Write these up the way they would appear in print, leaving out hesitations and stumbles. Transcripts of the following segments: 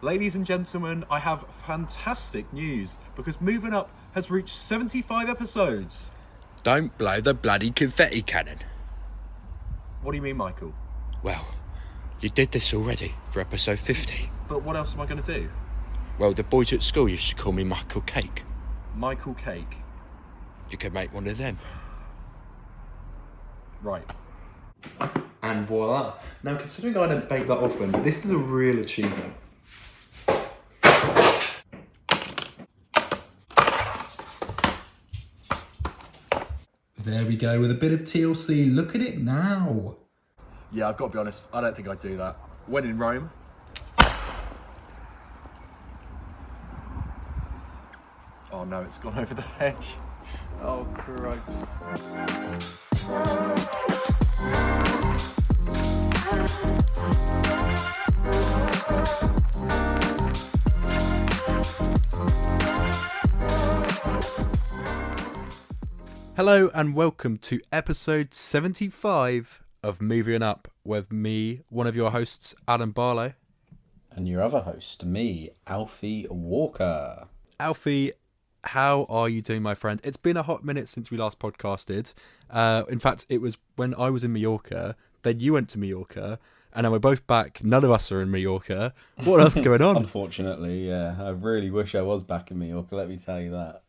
Ladies and gentlemen, I have fantastic news because Moving Up has reached 75 episodes. Don't blow the bloody confetti cannon. What do you mean, Michael? Well, you did this already for episode 50. But what else am I going to do? Well, the boys at school used to call me Michael Cake. Michael Cake. You could make one of them. Right. And voila. Now, considering I don't bake that often, this is a real achievement. There we go, with a bit of TLC. Look at it now. Yeah, I've got to be honest, I don't think I'd do that. When in Rome. Oh no, it's gone over the hedge. Oh, gross. Hello and welcome to episode 75 of Moving Up with me, one of your hosts, Adam Barlow. And your other host, me, Alfie Walker. Alfie, how are you doing, my friend? It's been a hot minute since we last podcasted. In fact, it was when I was in Mallorca, then you went to Mallorca, and now we're both back. None of us are in Mallorca. What else is going on? Unfortunately, yeah. I really wish I was back in Mallorca, let me tell you that.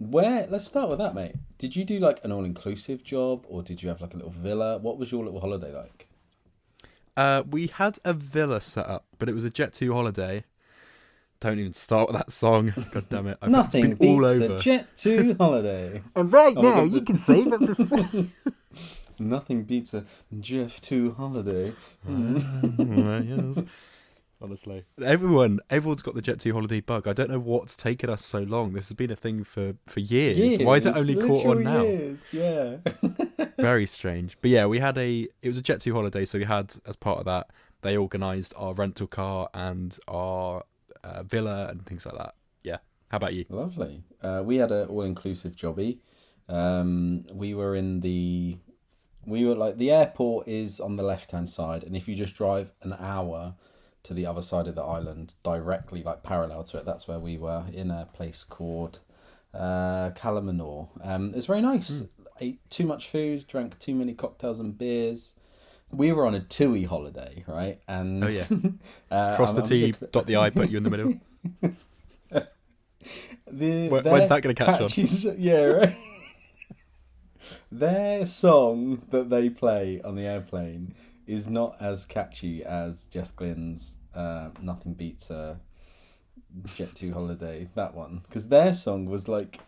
Let's start with that, mate. Did you do like an all-inclusive job, or did you have like a little villa? What was your little holiday like? We had a villa set up, but it was a Jet2 holiday. Don't even start with that song. God damn it. Nothing beats all over. A Jet2 holiday. And right now, you can save up to... Nothing beats a Jet2 holiday. Yes. Honestly, everyone's got the Jet2 holiday bug. I don't know what's taken us so long. This has been a thing for years. Why is it only caught on now? Years, yeah. Very strange. But yeah, it was a Jet2 holiday, so we had, as part of that, they organised our rental car and our villa and things like that. Yeah. How about you? Lovely. We had an all-inclusive jobby. The airport is on the left-hand side, and if you just drive an hour to the other side of the island, directly, like parallel to it, that's where we were, in a place called Calamanor. It's very nice. Ate too much food, drank too many cocktails and beers. We were on a TUI holiday, right? And oh yeah, cross the T, dot the I, put you in the middle. When's that going to catch on? Yeah, right. Their song that they play on the airplane is not as catchy as Jess Glynne's Nothing Beats a Jet2 Holiday, that one. Because their song was like,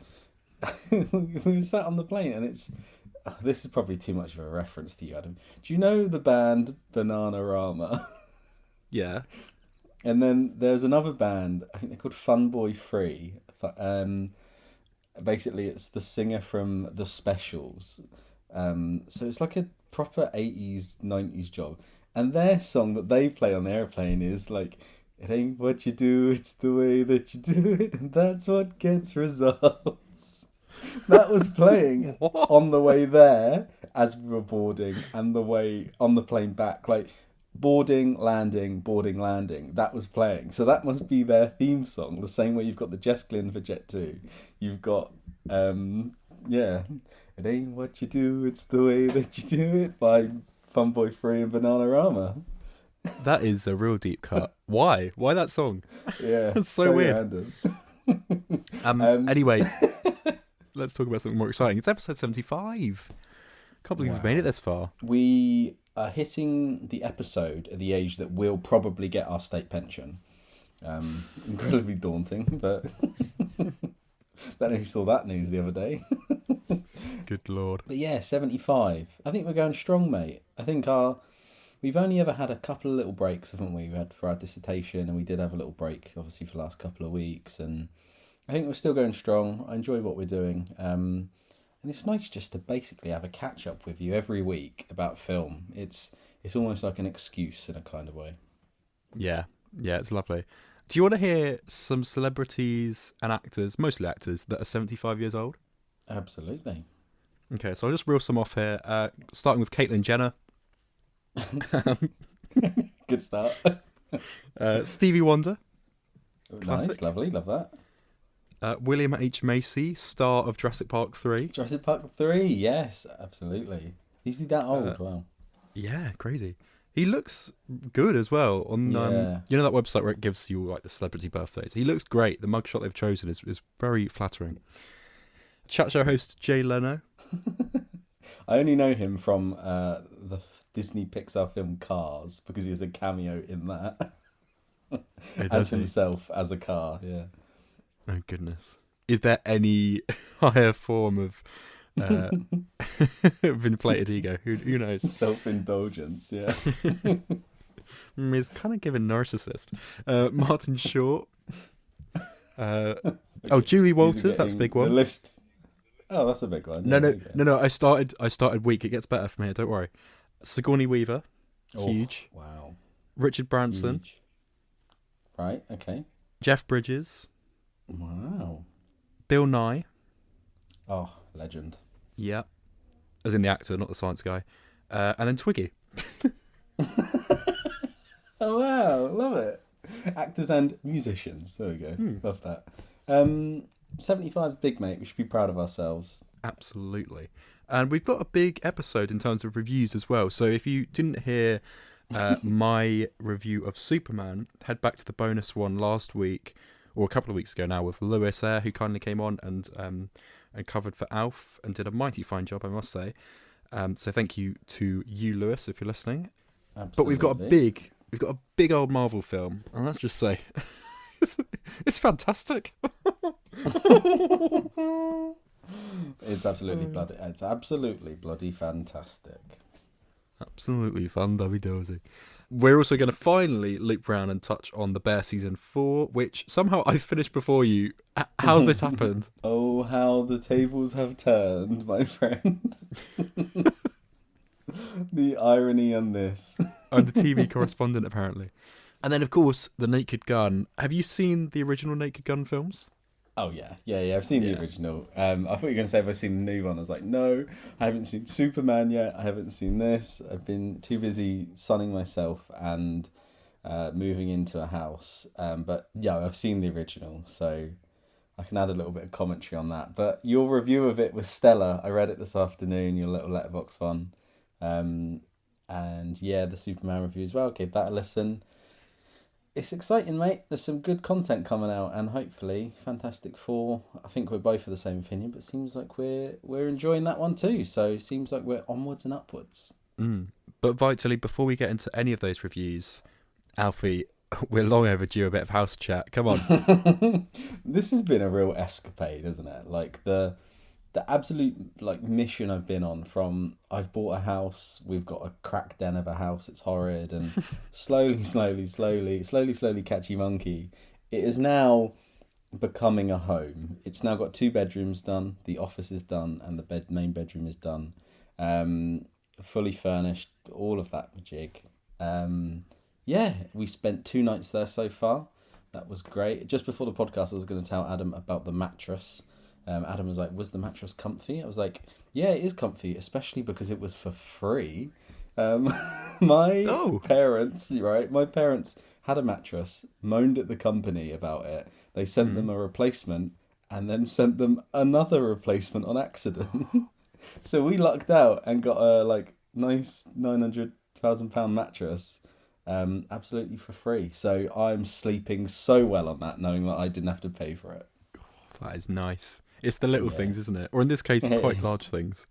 we sat on the plane and this is probably too much of a reference for you, Adam. Do you know the band Bananarama? Yeah. And then there's another band, I think they're called Funboy Free. Basically, it's the singer from The Specials. So it's like a proper 80s, 90s job. And their song that they play on the airplane is like, it ain't what you do, it's the way that you do it, and that's what gets results. That was playing on the way there as we were boarding, and the way on the plane back. Like, boarding, landing, that was playing. So that must be their theme song, the same way you've got the Jess Glynne for Jet2. You've got, it ain't what you do, it's the way that you do it, by Funboy Free and Bananarama. That is a real deep cut. Why that song? Yeah, it's so weird. Random. Anyway, let's talk about something more exciting. It's episode 75. Can't believe we've made it this far. We are hitting the episode at the age that we'll probably get our state pension. Incredibly daunting, but don't know who saw that news the other day. Good Lord. But yeah, 75. I think we're going strong, mate. I think we've only ever had a couple of little breaks, haven't we? We had for our dissertation, and we did have a little break, obviously, for the last couple of weeks. And I think we're still going strong. I enjoy what we're doing. And it's nice just to basically have a catch-up with you every week about film. It's almost like an excuse in a kind of way. Yeah, it's lovely. Do you want to hear some celebrities and actors, mostly actors, that are 75 years old? Absolutely. Okay, so I'll just reel some off here. Starting with Caitlyn Jenner. Good start. Stevie Wonder. Nice, Classic. lovely, love that. William H. Macy, star of Jurassic Park 3. Jurassic Park 3, yes, absolutely. Is he that old? Wow. Yeah, crazy. He looks good as well on Yeah. you know that website where it gives you like the celebrity birthdays. He looks great. The mugshot they've chosen is very flattering. Chat show host Jay Leno. I only know him from the Disney Pixar film Cars because he has a cameo in that as himself as a car. Yeah. Oh goodness. Is there any higher form of of inflated ego? Who knows? Self-indulgence. Yeah. He's kind of given narcissist. Martin Short. Julie Walters. That's a big one. The list. Oh, that's a big one. No. I started weak. It gets better from here. Don't worry. Sigourney Weaver. Huge. Wow. Richard Branson. Huge. Right. Okay. Jeff Bridges. Wow. Bill Nye. Oh, legend. Yeah. As in the actor, not the science guy. And then Twiggy. Oh, wow. Love it. Actors and musicians. There we go. Love that. 75 big, mate. We should be proud of ourselves. Absolutely. And we've got a big episode in terms of reviews as well. So if you didn't hear my review of Superman, head back to the bonus one last week, or a couple of weeks ago now, with Lewis Eyre, who kindly came on and covered for Alf and did a mighty fine job, I must say. So thank you to you, Lewis, if you're listening. Absolutely. But we've got a big old Marvel film, and let's just say, it's fantastic. It's absolutely bloody. It's absolutely bloody fantastic. Absolutely fun, dozy. We're also going to finally loop round and touch on The Bear Season 4, which somehow I finished before you. How's this happened? Oh, how the tables have turned, my friend. The irony on this. I'm the TV correspondent, apparently. And then, of course, The Naked Gun. Have you seen the original Naked Gun films? Oh, yeah. I've seen the original. I thought you were going to say, have I seen the new one? I was like, no, I haven't seen Superman yet. I haven't seen this. I've been too busy sunning myself and moving into a house. But, yeah, I've seen the original, so I can add a little bit of commentary on that. But your review of it was stellar. I read it this afternoon, your little letterbox one. And, yeah, the Superman review as well. Gave that a listen. It's exciting, mate. There's some good content coming out, and hopefully Fantastic Four. I think we're both of the same opinion, but it seems like we're enjoying that one too. So it seems like we're onwards and upwards. But vitally, before we get into any of those reviews, Alfie, we're long overdue a bit of house chat. Come on. This has been a real escapade, isn't it? Like the absolute mission I've been on from I've bought a house, we've got a crack den of a house, it's horrid, and slowly catchy monkey, it is now becoming a home. It's now got 2 bedrooms done, the office is done, and the main bedroom is done, fully furnished, all of that jig. We spent 2 nights there so far. That was great. Just before the podcast I was going to tell Adam about the mattress. Adam was like, was the mattress comfy? I was like, yeah, it is comfy, especially because it was for free. My parents had a mattress, moaned at the company about it. They sent them a replacement and then sent them another replacement on accident. So we lucked out and got a nice £900,000 mattress absolutely for free. So I'm sleeping so well on that, knowing that I didn't have to pay for it. That is nice. It's the little things, isn't it? Or in this case, quite large things.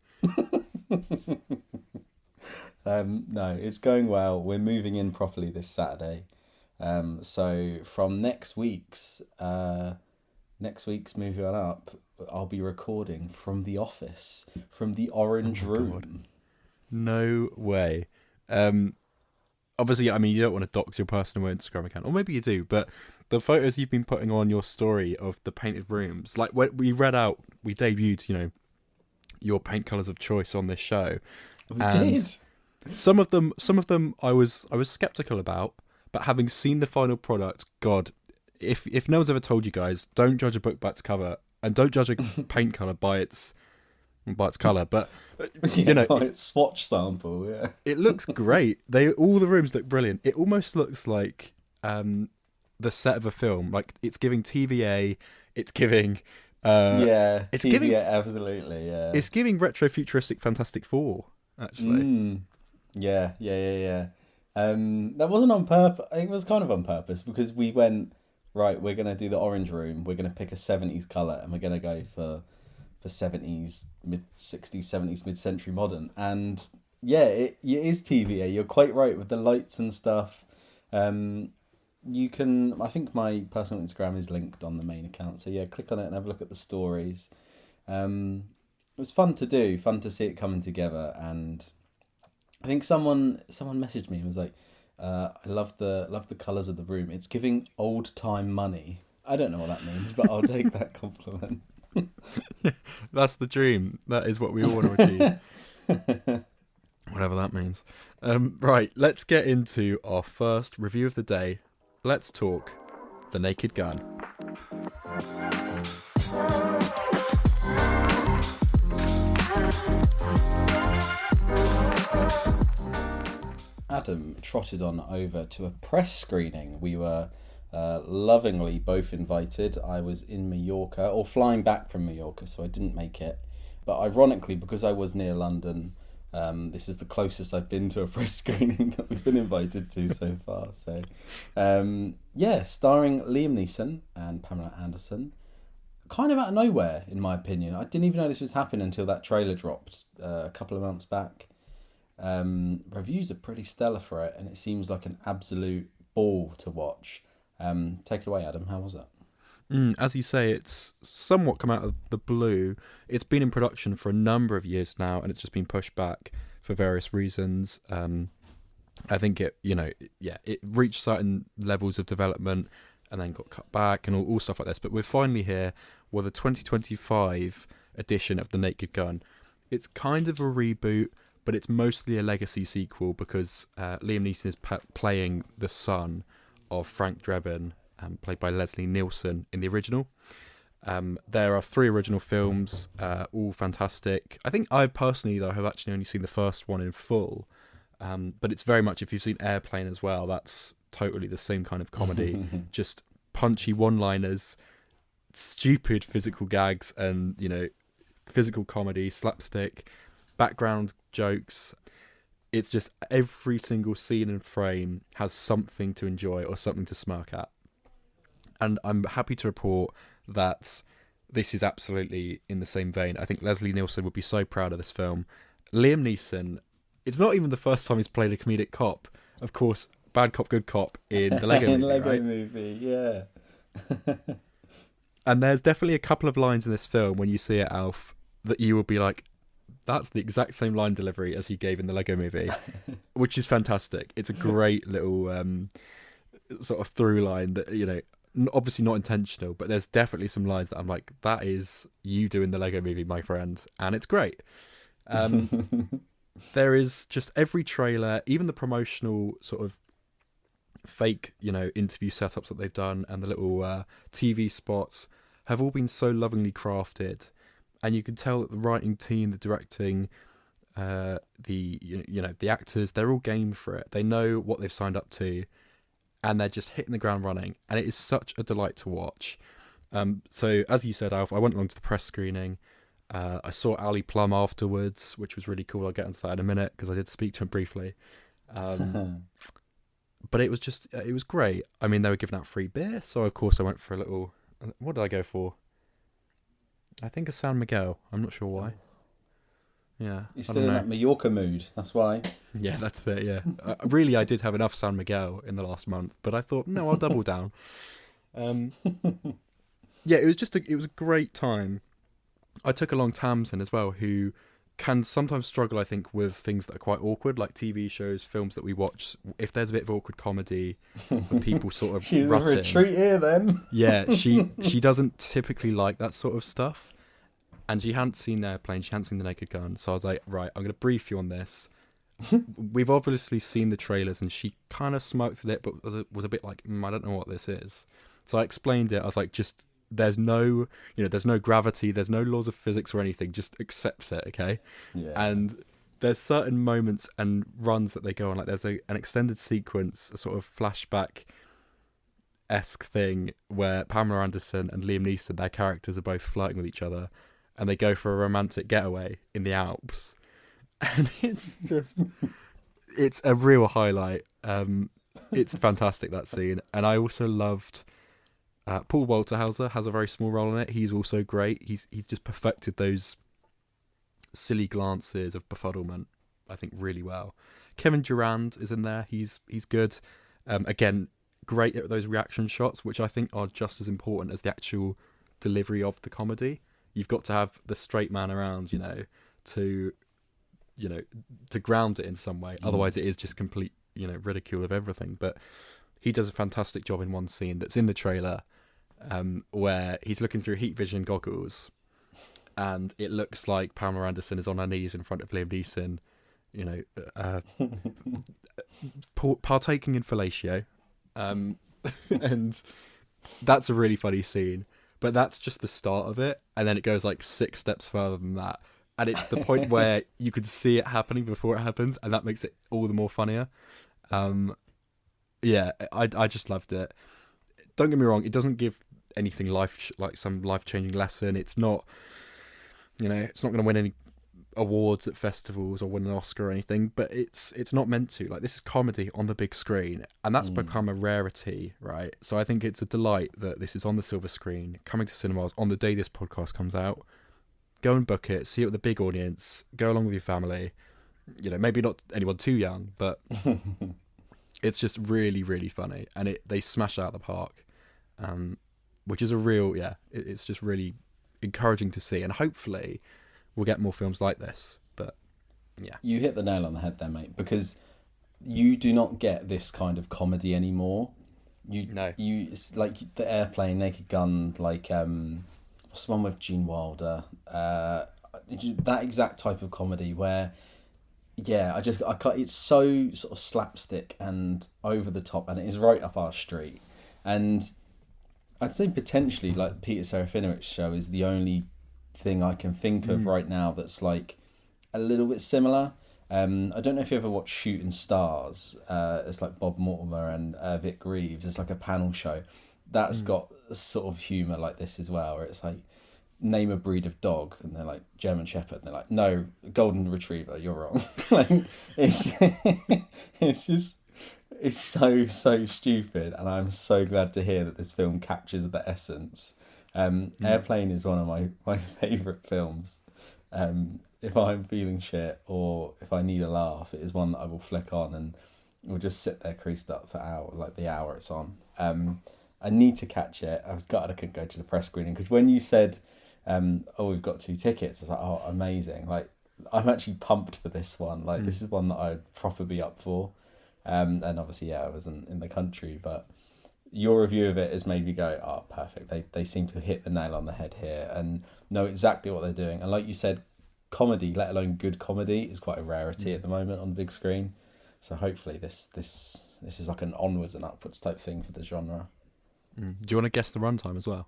No, it's going well. We're moving in properly this Saturday. So from next week's movie on up, I'll be recording from the office, from the orange room. God. No way. Obviously, I mean, you don't want to dox your personal Instagram account, or maybe you do, but the photos you've been putting on your story of the painted rooms, like when we debuted, your paint colours of choice on this show. We did. Some of them I was skeptical about, but having seen the final product, God, if no one's ever told you guys, don't judge a book by its cover, and don't judge a paint colour by its colour, but by its swatch sample. Yeah, it looks great. All the rooms look brilliant. It almost looks like the set of a film. Like, it's giving TVA, it's giving Yeah, it's TV, giving absolutely, yeah. it's giving retro futuristic Fantastic Four, actually. Yeah. That wasn't on purpose. It was kind of on purpose because we went, right, we're going to do the orange room. We're going to pick a 70s colour and we're going to go for 70s, mid-60s, 70s, mid-century modern. And yeah, it is TVA. You're quite right with the lights and stuff. You can, I think my personal Instagram is linked on the main account. So yeah, click on it and have a look at the stories. It was fun to do, fun to see it coming together. And I think someone messaged me and was like, I love the colours of the room. It's giving old time money. I don't know what that means, but I'll take that compliment. That's the dream. That is what we all want to achieve. Whatever that means. Right, let's get into our first review of the day. Let's talk The Naked Gun. Adam trotted on over to a press screening. We were lovingly both invited. I was in Mallorca, or flying back from Mallorca, so I didn't make it. But ironically, because I was near London, this is the closest I've been to a press screening that we've been invited to so far. So, yeah, starring Liam Neeson and Pamela Anderson. Kind of out of nowhere, in my opinion. I didn't even know this was happening until that trailer dropped a couple of months back. Reviews are pretty stellar for it, and it seems like an absolute ball to watch. Take it away, Adam. How was it? As you say, it's somewhat come out of the blue. It's been in production for a number of years now, and it's just been pushed back for various reasons. I think it reached certain levels of development and then got cut back and all stuff like this. But we're finally here with the 2025 edition of The Naked Gun. It's kind of a reboot, but it's mostly a legacy sequel because Liam Neeson is playing the son of Frank Drebin, played by Leslie Nielsen in the original. There are 3 original films, all fantastic. I think I personally, though, have actually only seen the first one in full. But it's very much, if you've seen Airplane as well, that's totally the same kind of comedy. Just punchy one-liners, stupid physical gags, and, physical comedy, slapstick, background jokes. It's just every single scene and frame has something to enjoy or something to smirk at. And I'm happy to report that this is absolutely in the same vein. I think Leslie Nielsen would be so proud of this film. Liam Neeson, it's not even the first time he's played a comedic cop. Of course, bad cop, good cop in the Lego movie, Lego right? movie, yeah. And there's definitely a couple of lines in this film when you see it, Alf, that you will be like, that's the exact same line delivery as he gave in the Lego movie, which is fantastic. It's a great little sort of through line that, obviously not intentional, but there's definitely some lines that I'm like, that is you doing the Lego movie, my friend. And it's great. There is just every trailer, even the promotional sort of fake, interview setups that they've done and the little TV spots have all been so lovingly crafted. And you can tell that the writing team, the directing, the actors, they're all game for it. They know what they've signed up to, and they're just hitting the ground running. And it is such a delight to watch. So as you said, Alf, I went along to the press screening. I saw Ali Plum afterwards, which was really cool. I'll get into that in a minute because I did speak to him briefly. But it was great. I mean, they were giving out free beer, so of course I went for a little. What did I go for? I think a San Miguel. I'm not sure why. Yeah. You're still in that Mallorca mood. That's why. Yeah, that's it. Yeah. Really, I did have enough San Miguel in the last month, but I thought, no, I'll double down. Yeah, it was a great time. I took along Tamsin as well, who can sometimes struggle, I think, with things that are quite awkward, like TV shows, films that we watch. If there's a bit of awkward comedy, and people sort of She's rut a retreat here then. Yeah, she doesn't typically like that sort of stuff. And she hadn't seen Airplane, she hadn't seen The Naked Gun. So I was like, right, I'm going to brief you on this. We've obviously seen the trailers, and she kind of smirked at it, but was a bit like, I don't know what this is. So I explained it. I was like, just, there's no gravity, there's no laws of physics or anything. Just accept it, okay? Yeah. And there's certain moments and runs that they go on. Like there's an extended sequence, a sort of flashback esque thing where Pamela Anderson and Liam Neeson, their characters are both flirting with each other, and they go for a romantic getaway in the Alps, and it's a real highlight. It's fantastic, that scene. And I also loved Paul Walter Hauser has a very small role in it. He's also great. He's just perfected those silly glances of befuddlement, I think, really well. Kevin Durand is in there. He's good. Again, great at those reaction shots, which I think are just as important as the actual delivery of the comedy. You've got to have the straight man around, to ground it in some way. Otherwise, it is just complete, ridicule of everything. But he does a fantastic job in one scene that's in the trailer, where he's looking through heat vision goggles, and it looks like Pamela Anderson is on her knees in front of Liam Neeson, partaking in fellatio, and that's a really funny scene. But that's just the start of it, and then it goes like 6 steps further than that, and it's the point where you could see it happening before it happens, and that makes it all the more funnier. I just loved it. Don't get me wrong, it doesn't give anything like some life-changing lesson. It's not, it's not going to win any awards at festivals or win an Oscar or anything, but it's not meant to. Like, this is comedy on the big screen, and that's become a rarity, right? So I think it's a delight that this is on the silver screen, coming to cinemas on the day this podcast comes out. Go and book it, see it with a big audience, go along with your family. Maybe not anyone too young, but it's just really, really funny, and they smash it out of the park, which is a real, it's just really encouraging to see, and hopefully we'll get more films like this. But yeah, you hit the nail on the head there, mate, because you do not get this kind of comedy anymore. It's like the Airplane, Naked Gun, like what's the one with Gene Wilder, that exact type of comedy where I can't, it's so sort of slapstick and over the top, and it is right up our street. And I'd say potentially, like, Peter Serafinowicz show is the only thing I can think of right now that's like a little bit similar. I don't know if you ever watched Shooting Stars. It's like Bob Mortimer and Vic Reeves. It's like a panel show that's got a sort of humour like this as well, where it's like, name a breed of dog, and they're like German Shepherd, and they're like, no, Golden Retriever, you're wrong. Like, it's so stupid, and I'm so glad to hear that this film captures the essence. Airplane is one of my favourite films. If I'm feeling shit or if I need a laugh, it is one that I will flick on and will just sit there creased up for the hour it's on. I need to catch it. I was gutted I couldn't go to the press screening, because when you said, we've got 2 tickets, I was like, oh, amazing. Like, I'm actually pumped for this one. Like, this is one that I'd proper be up for. And obviously, I wasn't in the country, but your review of it has made me go, oh, perfect. They seem to hit the nail on the head here and know exactly what they're doing. And like you said, comedy, let alone good comedy, is quite a rarity at the moment on the big screen. So hopefully this is like an onwards and upwards type thing for the genre. Do you want to guess the runtime as well?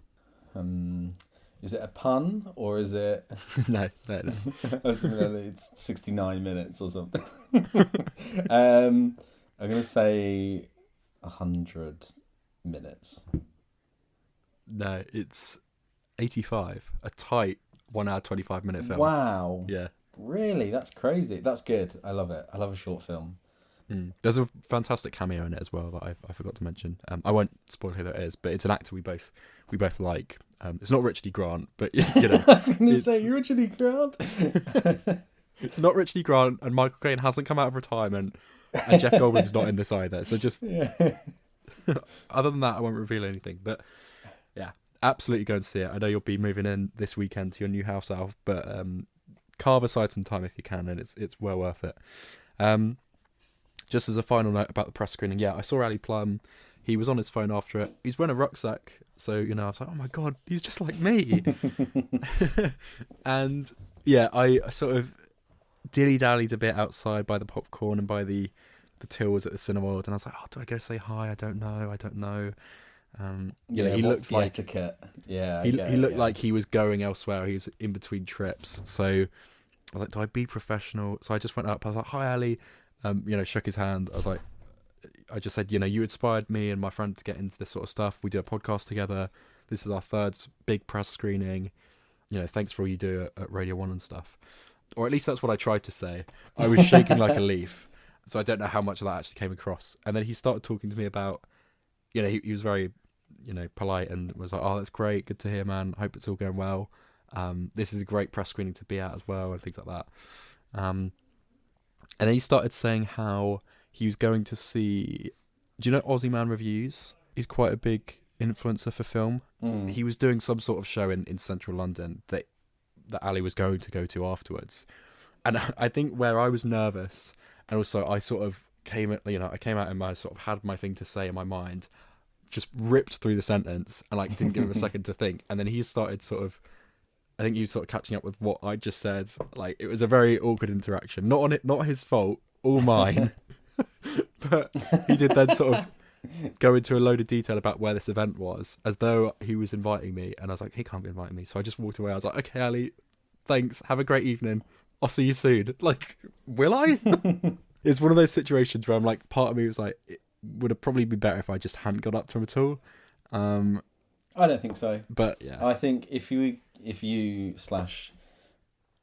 Is it a pun or is it... No. It's 69 minutes or something. I'm going to say 100 minutes. No, it's 85. A tight 1 hour 25 minute film. Wow. Yeah. Really? That's crazy. That's good. I love it. I love a short film. There's a fantastic cameo in it as well that I forgot to mention. I won't spoil who that is, but it's an actor we both like. It's not Richard E. Grant, but I was going to say Richard E. Grant. It's not Richard E. Grant, and Michael Caine hasn't come out of retirement, and Jeff Goldblum's not in this either. So just other than that, I won't reveal anything. But yeah, absolutely go and see it. I know you'll be moving in this weekend to your new house, Alf, but carve aside some time if you can, and it's well worth it. Just as a final note about the press screening, I saw Ali Plum. He was on his phone after it. He's wearing a rucksack, so I was like, oh my god, he's just like me. And I sort of dilly-dallied a bit outside by the popcorn and by the tills at the Cineworld, and I was like, oh, do I go say hi? I don't know. He looks like etiquette. He looked like he was going elsewhere. He was in between trips, so I was like, do I be professional? So I just went up. I was like, hi, Ali. Shook his hand. I was like, I just said, you know, you inspired me and my friend to get into this sort of stuff. We do a podcast together. This is our third big press screening. You know, thanks for all you do at Radio 1 and stuff. Or at least that's what I tried to say. I was shaking like a leaf. So I don't know how much of that actually came across. And then he started talking to me about, you know, he was very, you know, polite and was like, oh, that's great. Good to hear, man. Hope it's all going well. This is a great press screening to be at as well, and things like that. And then he started saying how he was going to see... Do you know Aussie Man Reviews? He's quite a big influencer for film. He was doing some sort of show in central London that Ali was going to go to afterwards. And I think where I was nervous, and also I sort of came out and I sort of had my thing to say in my mind, just ripped through the sentence and like didn't give him a second to think. And then he started sort of, I think he was sort of catching up with what I just said. Like, it was a very awkward interaction. Not his fault, all mine. But he did then sort of go into a load of detail about where this event was, as though he was inviting me. And I was like, he can't be inviting me. So I just walked away. I was like, okay, Ali, thanks. Have a great evening. I'll see you soon. Like, will I? It's one of those situations where I'm like, part of me was like, it would have probably been better if I just hadn't got up to him at all. I don't think so. But yeah, I think if you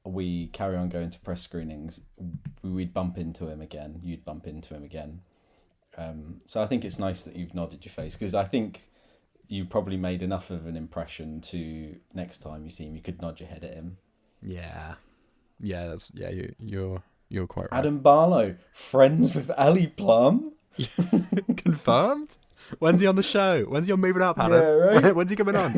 we carry on going to press screenings, we'd bump into him again. You'd bump into him again. So I think it's nice that you've nodded your face, because I think you probably made enough of an impression to next time you see him, you could nod your head at him. Yeah. You're quite right. Adam Barlow, friends with Ali Plum. Confirmed? When's he on the show? When's he on Moving Up, Adam? Yeah, right? When's he coming on?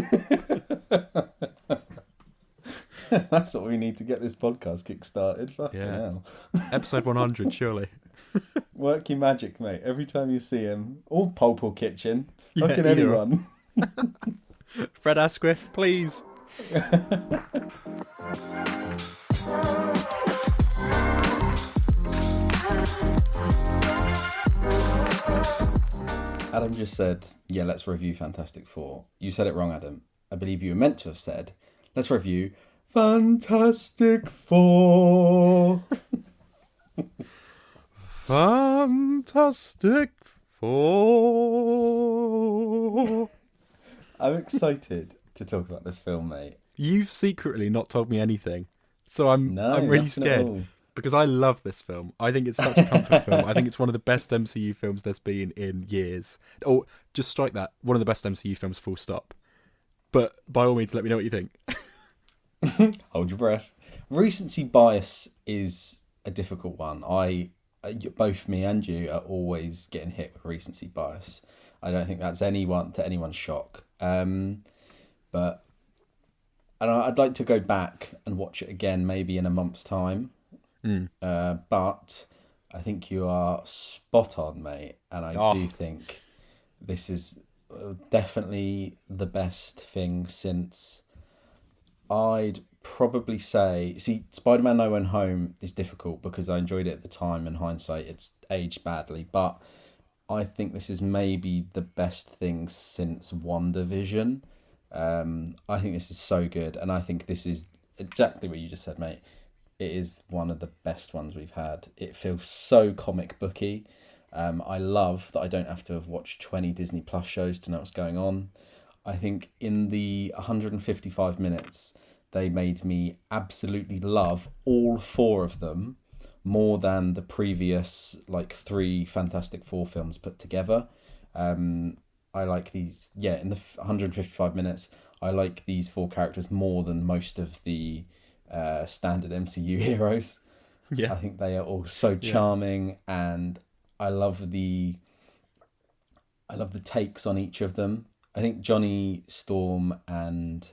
That's what we need to get this podcast kick-started. Fucking hell. Episode 100, surely. Work your magic, mate. Every time you see him, or Pulp or Kitchen, Yeah, fucking either. anyone. Fred Asquith, please. Adam just said, yeah, let's review Fantastic Four. You said it wrong, Adam. I believe you were meant to have said, let's review Fantastic Four. Fantastic Four. I'm excited to talk about this film, mate. You've secretly not told me anything, so I'm really nothing at scared. all. Because I love this film. I think it's such a comfort film. I think it's one of the best MCU films there's been in years. Or just strike that. One of the best MCU films, full stop. But by all means, let me know what you think. Hold your breath. Recency bias is a difficult one. Both me and you are always getting hit with recency bias. I don't think that's anyone's shock. But I'd like to go back and watch it again, maybe in a month's time. But I think you are spot on, mate. And I do think this is definitely the best thing since, I'd probably say... See, Spider-Man No Way Home is difficult because I enjoyed it at the time. In hindsight, it's aged badly. But I think this is maybe the best thing since WandaVision. I think this is so good. And I think this is exactly what you just said, mate. It is one of the best ones we've had. It feels so comic booky. I love that I don't have to have watched 20 Disney Plus shows to know what's going on. I think in the 155 minutes, they made me absolutely love all four of them more than the previous 3 Fantastic Four films put together. I like these, in the 155 minutes, I like these 4 characters more than most of the standard MCU heroes. I think they are all so charming, and I love the takes on each of them. I think Johnny Storm and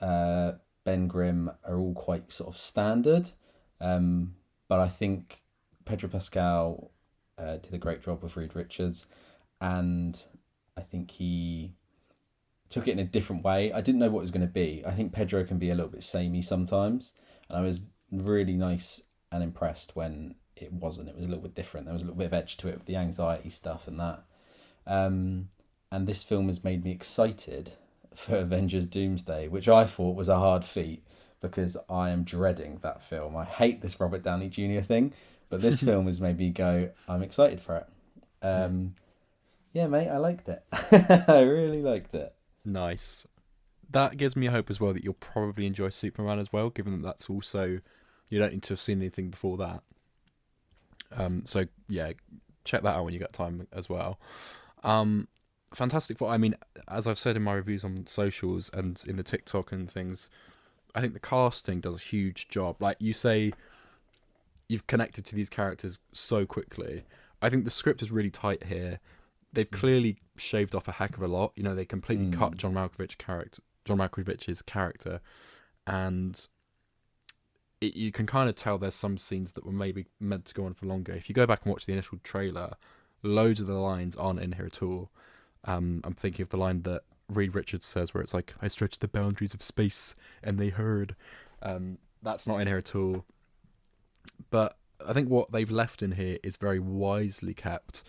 Ben Grimm are all quite sort of standard, but I think Pedro Pascal did a great job with Reed Richards, and I think he took it in a different way. I didn't know what it was going to be. I think Pedro can be a little bit samey sometimes, and I was really nice and impressed when it wasn't. It was a little bit different. There was a little bit of edge to it with the anxiety stuff and that. And this film has made me excited for Avengers Doomsday, which I thought was a hard feat because I am dreading that film. I hate this Robert Downey Jr. thing, but this film has made me go, I'm excited for it. Yeah, mate, I liked it. I really liked it. Nice. That gives me hope as well that you'll probably enjoy Superman as well, given that that's also, you don't need to have seen anything before that. So yeah, check that out when you get time as well. Fantastic Four. I mean, as I've said in my reviews on socials and in the TikTok and things, I think the casting does a huge job. Like you say, you've connected to these characters so quickly. I think the script is really tight here. They've clearly shaved off a heck of a lot. You know, they completely cut John Malkovich's character, and you can kind of tell there's some scenes that were maybe meant to go on for longer. If you go back and watch the initial trailer, loads of the lines aren't in here at all. I'm thinking of the line that Reed Richards says where it's like, I stretched the boundaries of space and they heard. That's not in here at all. But I think what they've left in here is very wisely kept,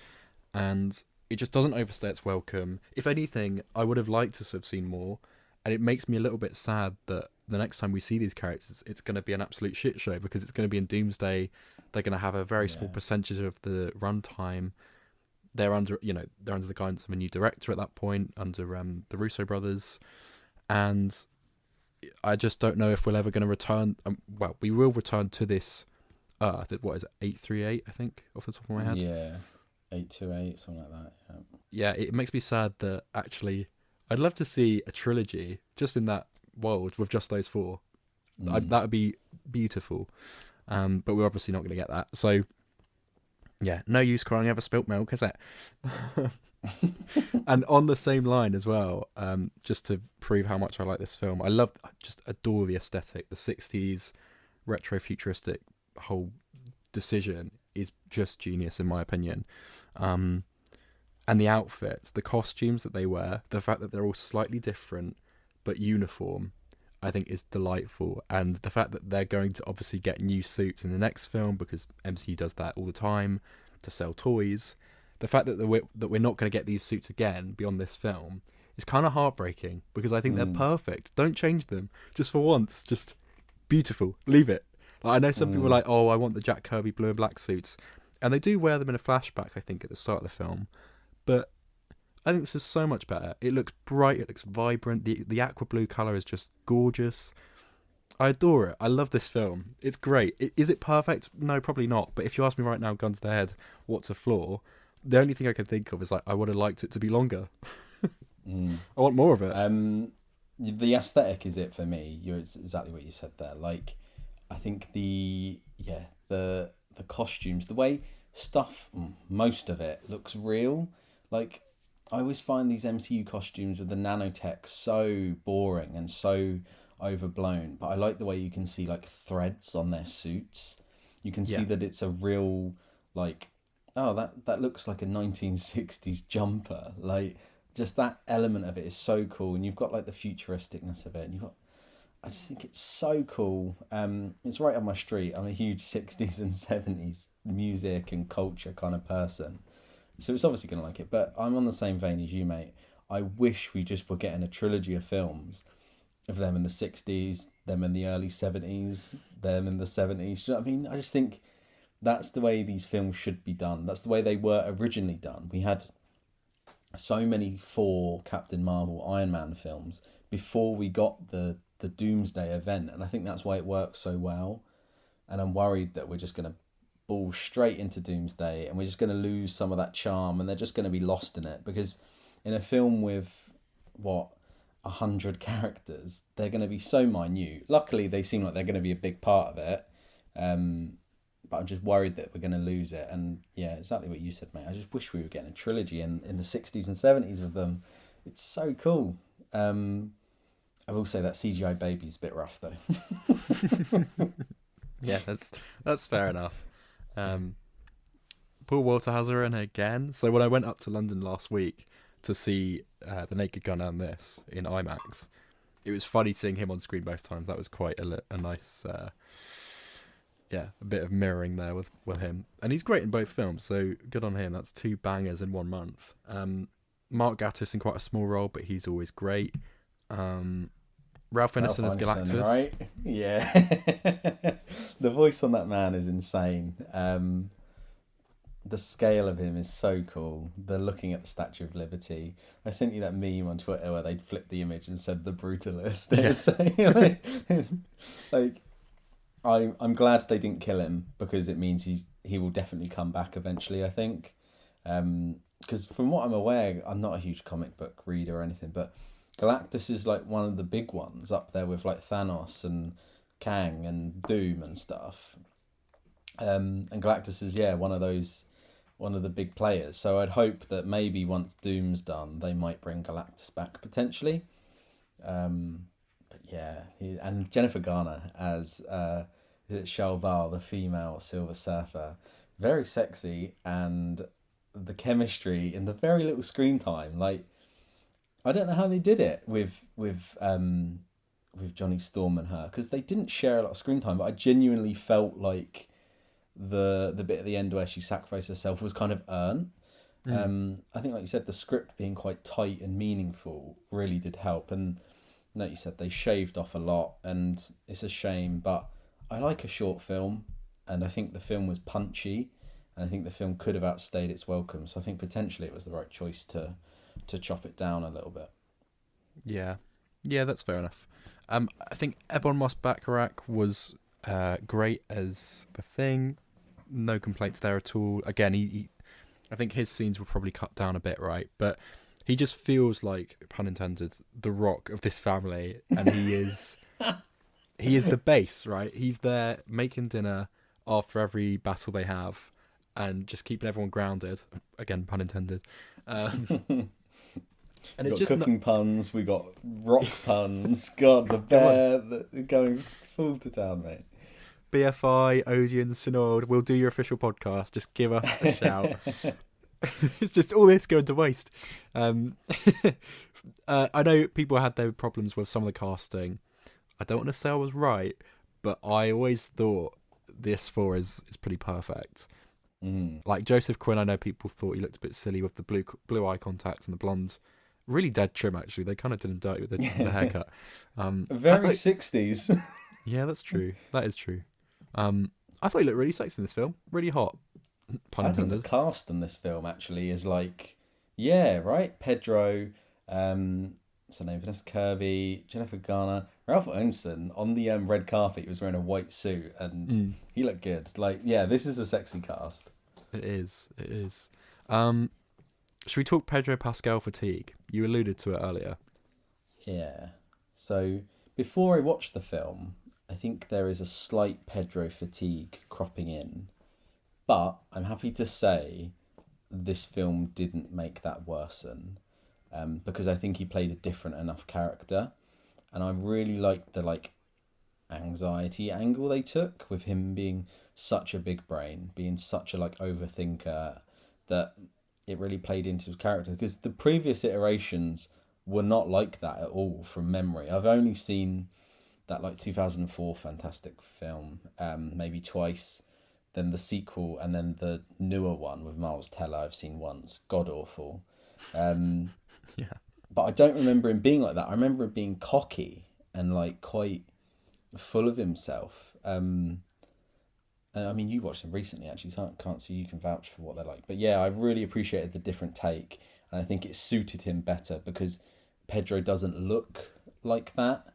and it just doesn't overstay its welcome. If anything, I would have liked to have seen more, and it makes me a little bit sad that the next time we see these characters, it's going to be an absolute shit show, because it's going to be in Doomsday. They're going to have a very small percentage of the runtime. They're under the guidance of a new director at that point, under the Russo brothers, and I just don't know if we're ever going to return. Well, we will return to this Earth. What is it, 838? I think, off the top of my head. Yeah, 828, something like that. Yeah, it makes me sad that actually I'd love to see a trilogy just in that world with just those four. That would be beautiful. But we're obviously not going to get that. So, yeah, no use crying over spilt milk, is it? And on the same line as well, just to prove how much I like this film, I just adore the aesthetic. The 60s retro futuristic whole decision is just genius in my opinion. And the outfits, the costumes that they wear, the fact that they're all slightly different but uniform, I think is delightful. And the fact that they're going to obviously get new suits in the next film, because MCU does that all the time to sell toys. The fact that we're not going to get these suits again beyond this film is kind of heartbreaking, because I think they're perfect. Don't change them. Just for once, just beautiful. Leave it. Like, I know some people are like, oh, I want the Jack Kirby blue and black suits. And they do wear them in a flashback, I think, at the start of the film. But I think this is so much better. It looks bright, it looks vibrant. The aqua blue colour is just gorgeous. I adore it. I love this film. It's great. Is it perfect? No, probably not. But if you ask me right now, guns to the head, what's a flaw? The only thing I can think of is like, I would have liked it to be longer. I want more of it. The aesthetic is it for me. It's exactly what you said there. Like, I think the costumes, the way stuff, most of it looks real. Like, I always find these MCU costumes with the nanotech so boring and so overblown, but I like the way you can see like threads on their suits. You can see that it's a real, like, oh, that looks like a 1960s jumper. Like, just that element of it is so cool, and you've got like the futuristicness of it, and I just think it's so cool. It's right on my street. I'm a huge 60s and 70s music and culture kind of person, so it's obviously going to like it. But I'm on the same vein as you, mate. I wish we just were getting a trilogy of films of them in the 60s, them in the early 70s, them in the 70s. Do you know what I mean? I just think that's the way these films should be done. That's the way they were originally done. We had so many 4 Captain Marvel, Iron Man films before we got the Doomsday event, and I think that's why it works so well. And I'm worried that we're just going to ball straight into Doomsday, and we're just going to lose some of that charm, and they're just going to be lost in it, because in a film with 100 characters, they're going to be so minute. Luckily, they seem like they're going to be a big part of it, but I'm just worried that we're going to lose it. And yeah, exactly what you said, mate. I just wish we were getting a trilogy in the 60s and 70s with them. It's so cool. I will say that CGI baby's a bit rough though. Yeah, that's fair enough. Paul Walter has her in again. So when I went up to London last week to see The Naked Gun and this in IMAX, it was funny seeing him on screen both times. That was quite a nice, a bit of mirroring there with him. And he's great in both films, so good on him. That's 2 bangers in 1 month. Mark Gatiss in quite a small role, but he's always great. Ralph Ineson as Galactus. Right? Yeah. The voice on that man is insane. the scale of him is so cool. They're looking at the Statue of Liberty. I sent you that meme on Twitter where they'd flipped the image and said the brutalist. It was saying, like, I'm glad they didn't kill him, because it means he will definitely come back eventually, I think. Because from what I'm aware, I'm not a huge comic book reader or anything, but Galactus is like one of the big ones up there with like Thanos and Kang and Doom and stuff. And Galactus is one of the big players. So I'd hope that maybe once Doom's done, they might bring Galactus back potentially. But yeah, and Jennifer Garner as is it Shalval, the female Silver Surfer, very sexy, and the chemistry in the very little screen time, like, I don't know how they did it with Johnny Storm and her, because they didn't share a lot of screen time, but I genuinely felt like the bit at the end where she sacrificed herself was kind of earned. I think, like you said, the script being quite tight and meaningful really did help. And like you said, they shaved off a lot, and it's a shame, but I like a short film, and I think the film was punchy, and I think the film could have outstayed its welcome. So I think potentially it was the right choice to chop it down a little bit. Yeah, that's fair enough. I think Ebon Moss-Bachrach was great as the Thing. No complaints there at all. Again, he I think his scenes were probably cut down a bit, right? But he just feels like, pun intended, the Rock of this family, and he is the base, right? He's there making dinner after every battle they have, and just keeping everyone grounded. Again, pun intended. And We it's got just cooking puns, we got rock puns. God, the bear going full to town, mate. BFI, Odeon, Synod, we'll do your official podcast. Just give us a shout. It's just all this going to waste. I know people had their problems with some of the casting. I don't want to say I was right, but I always thought this 4 is pretty perfect. Like Joseph Quinn, I know people thought he looked a bit silly with the blue eye contacts and the blonde. Really dead trim, actually. They kind of did him dirty with the haircut. Very 60s. Yeah, that's true. That is true. I thought he looked really sexy in this film. Really hot. Pun I think intended. the cast in this film actually is like, yeah, right? Pedro, what's her name? Vanessa Kirby, Jennifer Garner, Ralph Ineson on the red carpet. He was wearing a white suit and he looked good. Like, yeah, this is a sexy cast. It is. Should we talk Pedro Pascal fatigue? You alluded to it earlier. Yeah. So before I watched the film, I think there is a slight Pedro fatigue cropping in. But I'm happy to say this film didn't make that worsen, because I think he played a different enough character. And I really liked the anxiety angle they took with him being such a big brain, being such a overthinker, that it really played into his character, because the previous iterations were not like that at all from memory. I've only seen that 2004 fantastic film maybe twice, then the sequel, and then the newer one with Miles Teller I've seen once. God awful. Yeah. But I don't remember him being like that. I remember him being cocky and quite full of himself. I mean, you watched them recently, actually, so I can't see you can vouch for what they're like. But yeah, I really appreciated the different take, and I think it suited him better because Pedro doesn't look like that.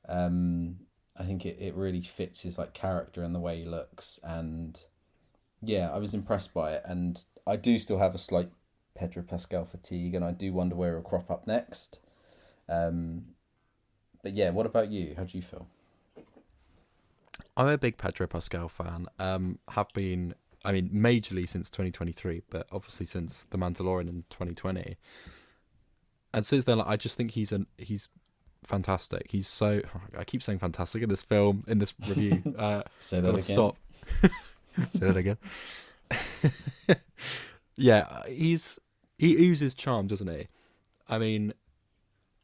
I think it really fits his character and the way he looks, and yeah, I was impressed by it. And I do still have a slight Pedro Pascal fatigue, and I do wonder where he'll crop up next. But yeah, what about you? How do you feel? I'm a big Pedro Pascal fan. Have been, I mean, majorly since 2023, but obviously since The Mandalorian in 2020. And since then, I just think he's fantastic. He's so, I keep saying fantastic in this film, in this review. Say that again. Stop. Say that again. Yeah, he oozes charm, doesn't he? I mean,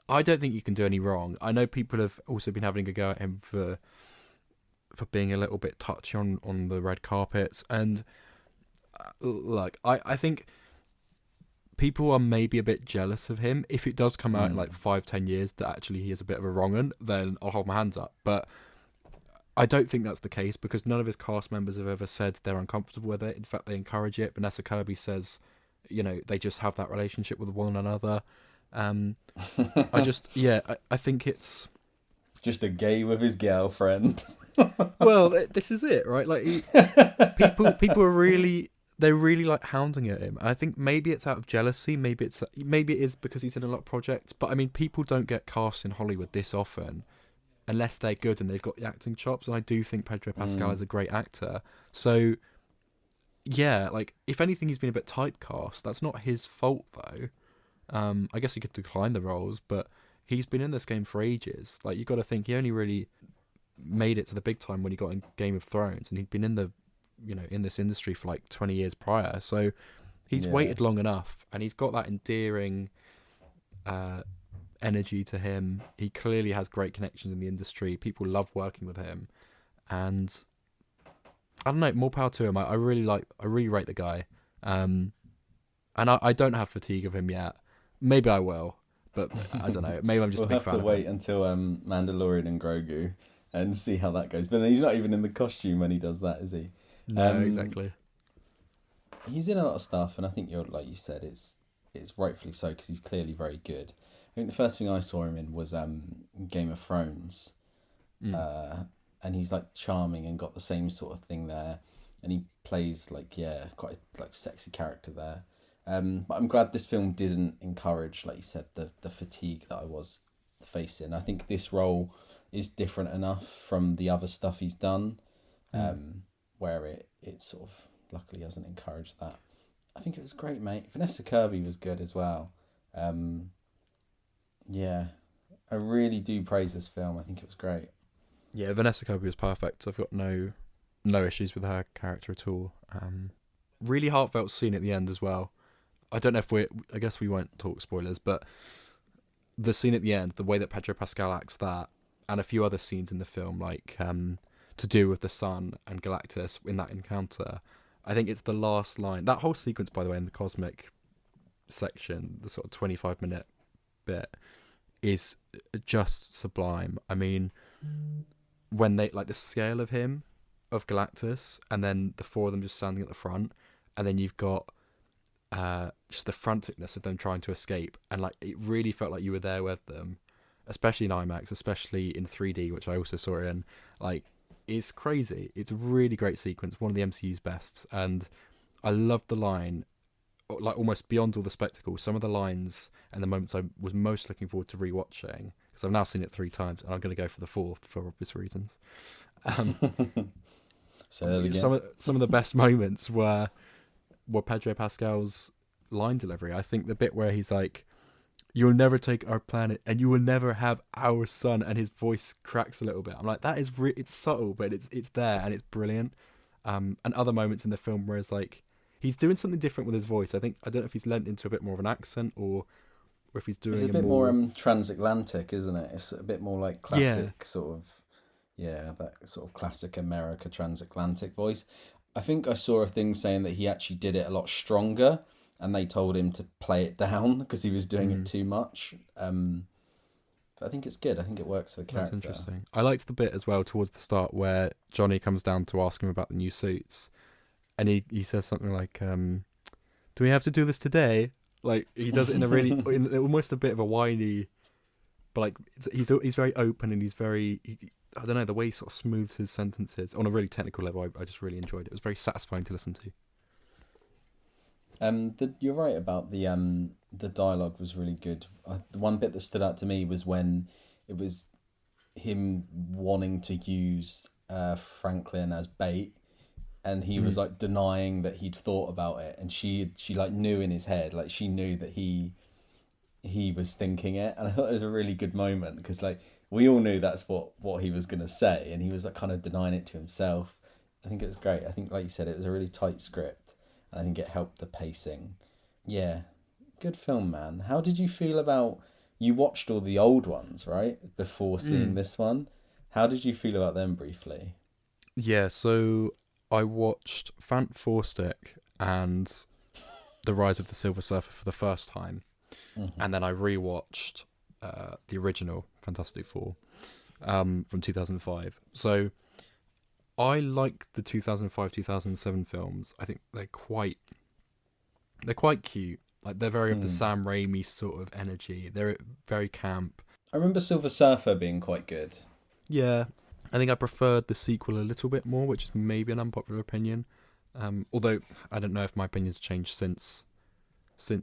I don't think you can do any wrong. I know people have also been having a go at him for being a little bit touchy on the red carpets, and I think people are maybe a bit jealous of him. If it does come out in 5-10 years that actually he is a bit of a wrong 'un, then I'll hold my hands up. But I don't think that's the case because none of his cast members have ever said they're uncomfortable with it. In fact, they encourage it. Vanessa Kirby says, they just have that relationship with one another. I think it's just a gay with his girlfriend. well, this is it, right? Like people are really like hounding at him. I think maybe it's out of jealousy. Maybe it is because he's in a lot of projects. But I mean, people don't get cast in Hollywood this often unless they're good and they've got the acting chops. And I do think Pedro Pascal is a great actor. So yeah, like if anything, he's been a bit typecast. That's not his fault though. I guess he could decline the roles, but he's been in this game for ages. Like, you got to think he only really made it to the big time when he got in Game of Thrones, and he'd been in the, in this industry for like 20 years prior. So he's waited long enough, and he's got that endearing energy to him. He clearly has great connections in the industry. People love working with him, and I don't know, more power to him. I really rate the guy, and I don't have fatigue of him yet. Maybe I will, but I don't know. Maybe I'm just a big fan. We'll have to wait until Mandalorian and Grogu and see how that goes. But he's not even in the costume when he does that, is he? No, exactly. He's in a lot of stuff, and I think like you said, it's rightfully so because he's clearly very good. I think the first thing I saw him in was Game of Thrones, and he's like charming and got the same sort of thing there, and he plays quite a sexy character there. But I'm glad this film didn't encourage, like you said, the fatigue that I was facing. I think this role is different enough from the other stuff he's done, where it sort of luckily hasn't encouraged that. I think it was great, mate. Vanessa Kirby was good as well. Yeah, I really do praise this film. I think it was great. Yeah, Vanessa Kirby was perfect. I've got no issues with her character at all. Really heartfelt scene at the end as well. I don't know if I guess we won't talk spoilers, but the scene at the end, the way that Pedro Pascal acts that, and a few other scenes in the film, like to do with the sun and Galactus in that encounter, I think it's the last line. That whole sequence, by the way, in the cosmic section, the sort of 25-minute bit, is just sublime. I mean, when they, like, the scale of him, of Galactus, and then the four of them just standing at the front, and then you've got just the franticness of them trying to escape, and like it really felt like you were there with them, especially in IMAX, especially in 3D, which I also saw it in. Like, it's crazy. It's a really great sequence, one of the MCU's best, and I love the line, like almost beyond all the spectacle, some of the lines and the moments I was most looking forward to rewatching, because I've now seen it 3 times and I'm going to go for the 4th for obvious reasons. So some of the best moments were Pedro Pascal's line delivery. I think the bit where he's like, "You'll never take our planet and you will never have our sun," and his voice cracks a little bit. I'm like, that is it's subtle, but it's there and it's brilliant. And other moments in the film where it's like he's doing something different with his voice. I don't know if he's lent into a bit more of an accent or if he's doing it's a bit more transatlantic, isn't it? It's a bit more like classic sort of, that sort of classic America transatlantic voice. I think I saw a thing saying that he actually did it a lot stronger, and they told him to play it down because he was doing it too much. But I think it's good. I think it works for the character. That's interesting. I liked the bit as well towards the start where Johnny comes down to ask him about the new suits, and he says something like, "Do we have to do this today?" Like, he does it in a really, in almost a bit of a whiny, but like he's very open, and he's very. I don't know, the way he sort of smooths his sentences on a really technical level. I just really enjoyed it. It was very satisfying to listen to. You're right about the dialogue was really good. The one bit that stood out to me was when it was him wanting to use Franklin as bait, and he was like denying that he'd thought about it, and she like knew in his head, like she knew that he was thinking it, and I thought it was a really good moment because like we all knew that's what he was gonna say, and he was like kind of denying it to himself. I think it was great. I think, like you said, it was a really tight script, and I think it helped the pacing. Yeah, good film, man. How did you feel about, you watched all the old ones, right, before seeing this one? How did you feel about them briefly? Yeah, so I watched Fant4stic and The Rise of the Silver Surfer for the first time, and then I rewatched the original Fantastic Four from 2005. So I like the 2005-2007 films. I think they're quite cute. Like they're very of the Sam Raimi sort of energy. They're very camp. I remember Silver Surfer being quite good. Yeah, I think I preferred the sequel a little bit more, which is maybe an unpopular opinion. Although I don't know if my opinion's changed since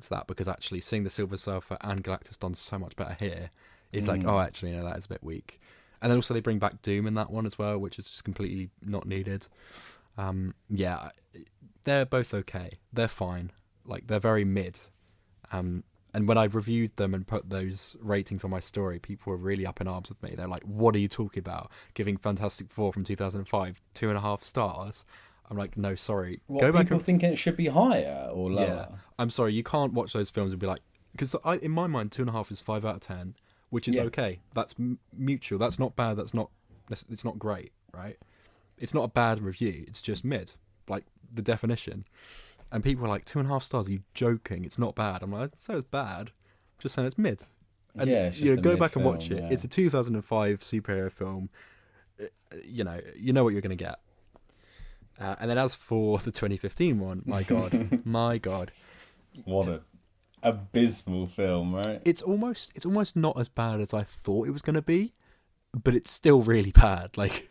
that, because actually seeing the Silver Surfer and Galactus done so much better here, it's like, oh, actually, no, that is a bit weak. And then also they bring back Doom in that one as well, which is just completely not needed. Yeah, they're both okay. They're fine. Like, they're very mid. And when I reviewed them and put those ratings on my story, people were really up in arms with me. They're like, what are you talking about? Giving Fantastic Four from 2005 2.5 stars? I'm like, no, sorry. What, go back people thinking it should be higher or lower? Yeah, I'm sorry. You can't watch those films and be like, because in my mind, 2.5 is 5 out of 10, which is okay. That's mutual. That's not bad. It's not great, right? It's not a bad review. It's just mid, like the definition. And people are like, 2.5 stars. Are you joking? It's not bad. I'm like, so it's bad. I'm just saying it's mid. And, it's just go back and watch it. Yeah. It's a 2005 superhero film. You know what you're going to get. And then as for the 2015 one, my God, what an abysmal film, right? It's almost not as bad as I thought it was going to be, but it's still really bad. Like,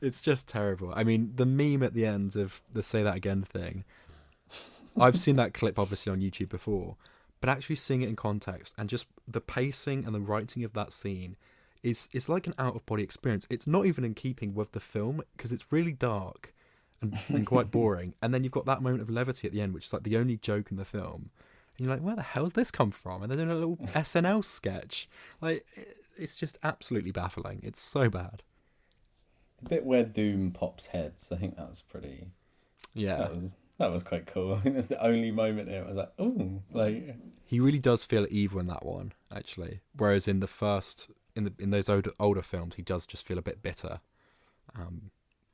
it's just terrible. I mean, the meme at the end of the "Say That Again" thing, I've seen that clip obviously on YouTube before, but actually seeing it in context and just the pacing and the writing of that scene is like an out of body experience. It's not even in keeping with the film because it's really dark and quite boring. And then you've got that moment of levity at the end, which is like the only joke in the film. And you're like, where the hell's this come from? And they're doing a little SNL sketch. Like, it's just absolutely baffling. It's so bad. The bit where Doom pops heads, I think that's pretty... Yeah. That was quite cool. I think that's the only moment there I was like, ooh, like... He really does feel evil in that one, actually. Whereas in the first... In those older films, he does just feel a bit bitter.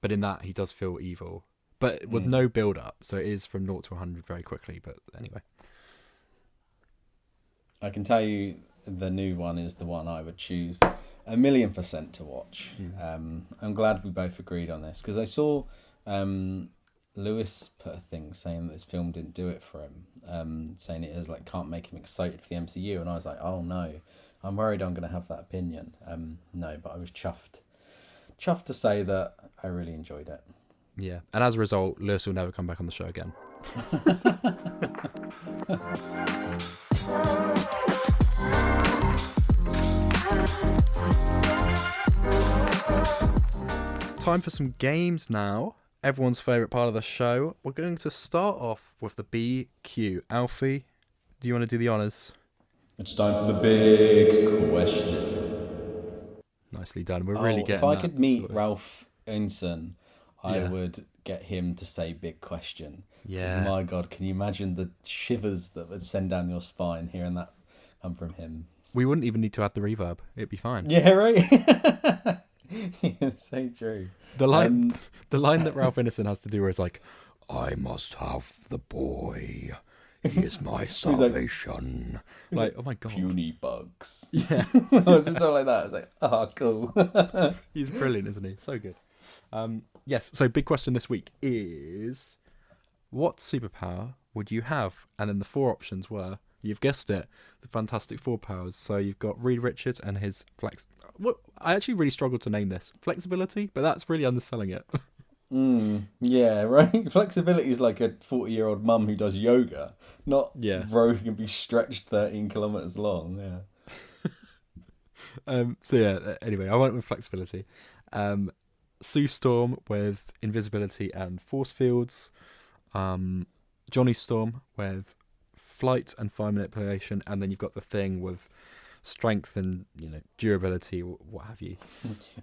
But in that, he does feel evil. But with no build-up. So it is from 0 to 100 very quickly. But anyway. I can tell you the new one is the one I would choose 1,000,000% to watch. I'm glad we both agreed on this. Because I saw Lewis put a thing saying that this film didn't do it for him. Saying it is like, can't make him excited for the MCU. And I was like, oh no. I'm worried I'm going to have that opinion. No, but I was chuffed to say that I really enjoyed it. Yeah, and as a result, Lewis will never come back on the show again. Time for some games now. Everyone's favourite part of the show. We're going to start off with the BQ. Alfie, do you want to do the honours? It's time for the big question. Nicely done. We're really getting if I that could meet sorted. Ralph Inson, I would get him to say big question. Yeah. 'Cause my God, can you imagine the shivers that would send down your spine hearing that come from him? We wouldn't even need to add the reverb. It'd be fine. Yeah, right? Yeah, so true. The line that Ralph Ineson has to do is like, I must have the boy. He is my salvation. Like, oh my God. Puny bugs. Yeah. Was it something like that? I was like, oh, cool. He's brilliant, isn't he? So good. Yes, so big question this week is, what superpower would you have? And then the 4 options were, you've guessed it, the Fantastic Four powers. So you've got Reed Richards and his I actually really struggled to name this. Flexibility, but that's really underselling it. Yeah, right? Flexibility is like a 40-year-old mum who does yoga, not row who can be stretched 13 kilometres long. Yeah. So yeah, anyway, I went with flexibility. Sue Storm with invisibility and force fields. Johnny Storm with flight and fire manipulation, and then you've got the Thing with strength and durability, what have you,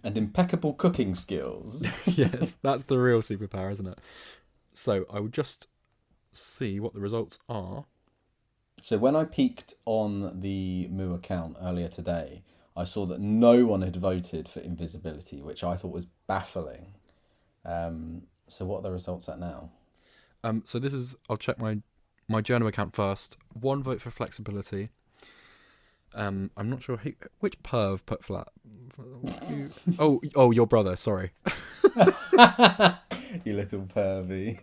and impeccable cooking skills. Yes, that's the real superpower, isn't it? So I will just see what the results are. So when I peeked on the Moo account earlier today, I saw that no one had voted for invisibility, which I thought was baffling. So what are the results at now? So this is, I'll check my journal account first. 1 vote for flexibility. I'm not sure which perv put flat. Oh, your brother. Sorry. You little pervy.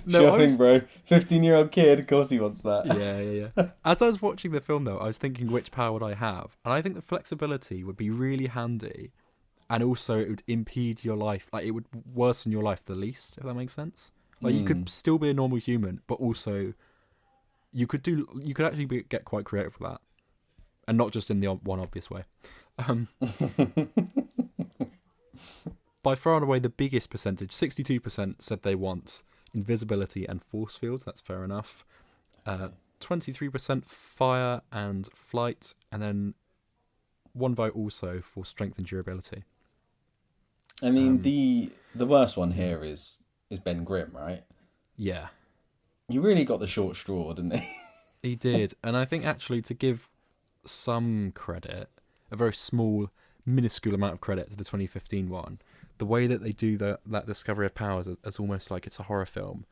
No, Shopping, bro. 15-year-old kid, of course he wants that. Yeah. As I was watching the film, though, I was thinking, which power would I have? And I think the flexibility would be really handy, and also it would impede your life. Like, it would worsen your life the least, if that makes sense. Like, you could still be a normal human, but also you could actually get quite creative with that, and not just in the one obvious way. By far and away, the biggest percentage, 62%, said they want invisibility and force fields. That's fair enough. 23% fire and flight, and then one vote also for strength and durability. I mean, the worst one here is Ben Grimm, right? Yeah. He really got the short straw, didn't he? He did. And I think actually, to give some credit, a very small, minuscule amount of credit to the 2015 one, the way that they do that discovery of powers as almost like it's a horror film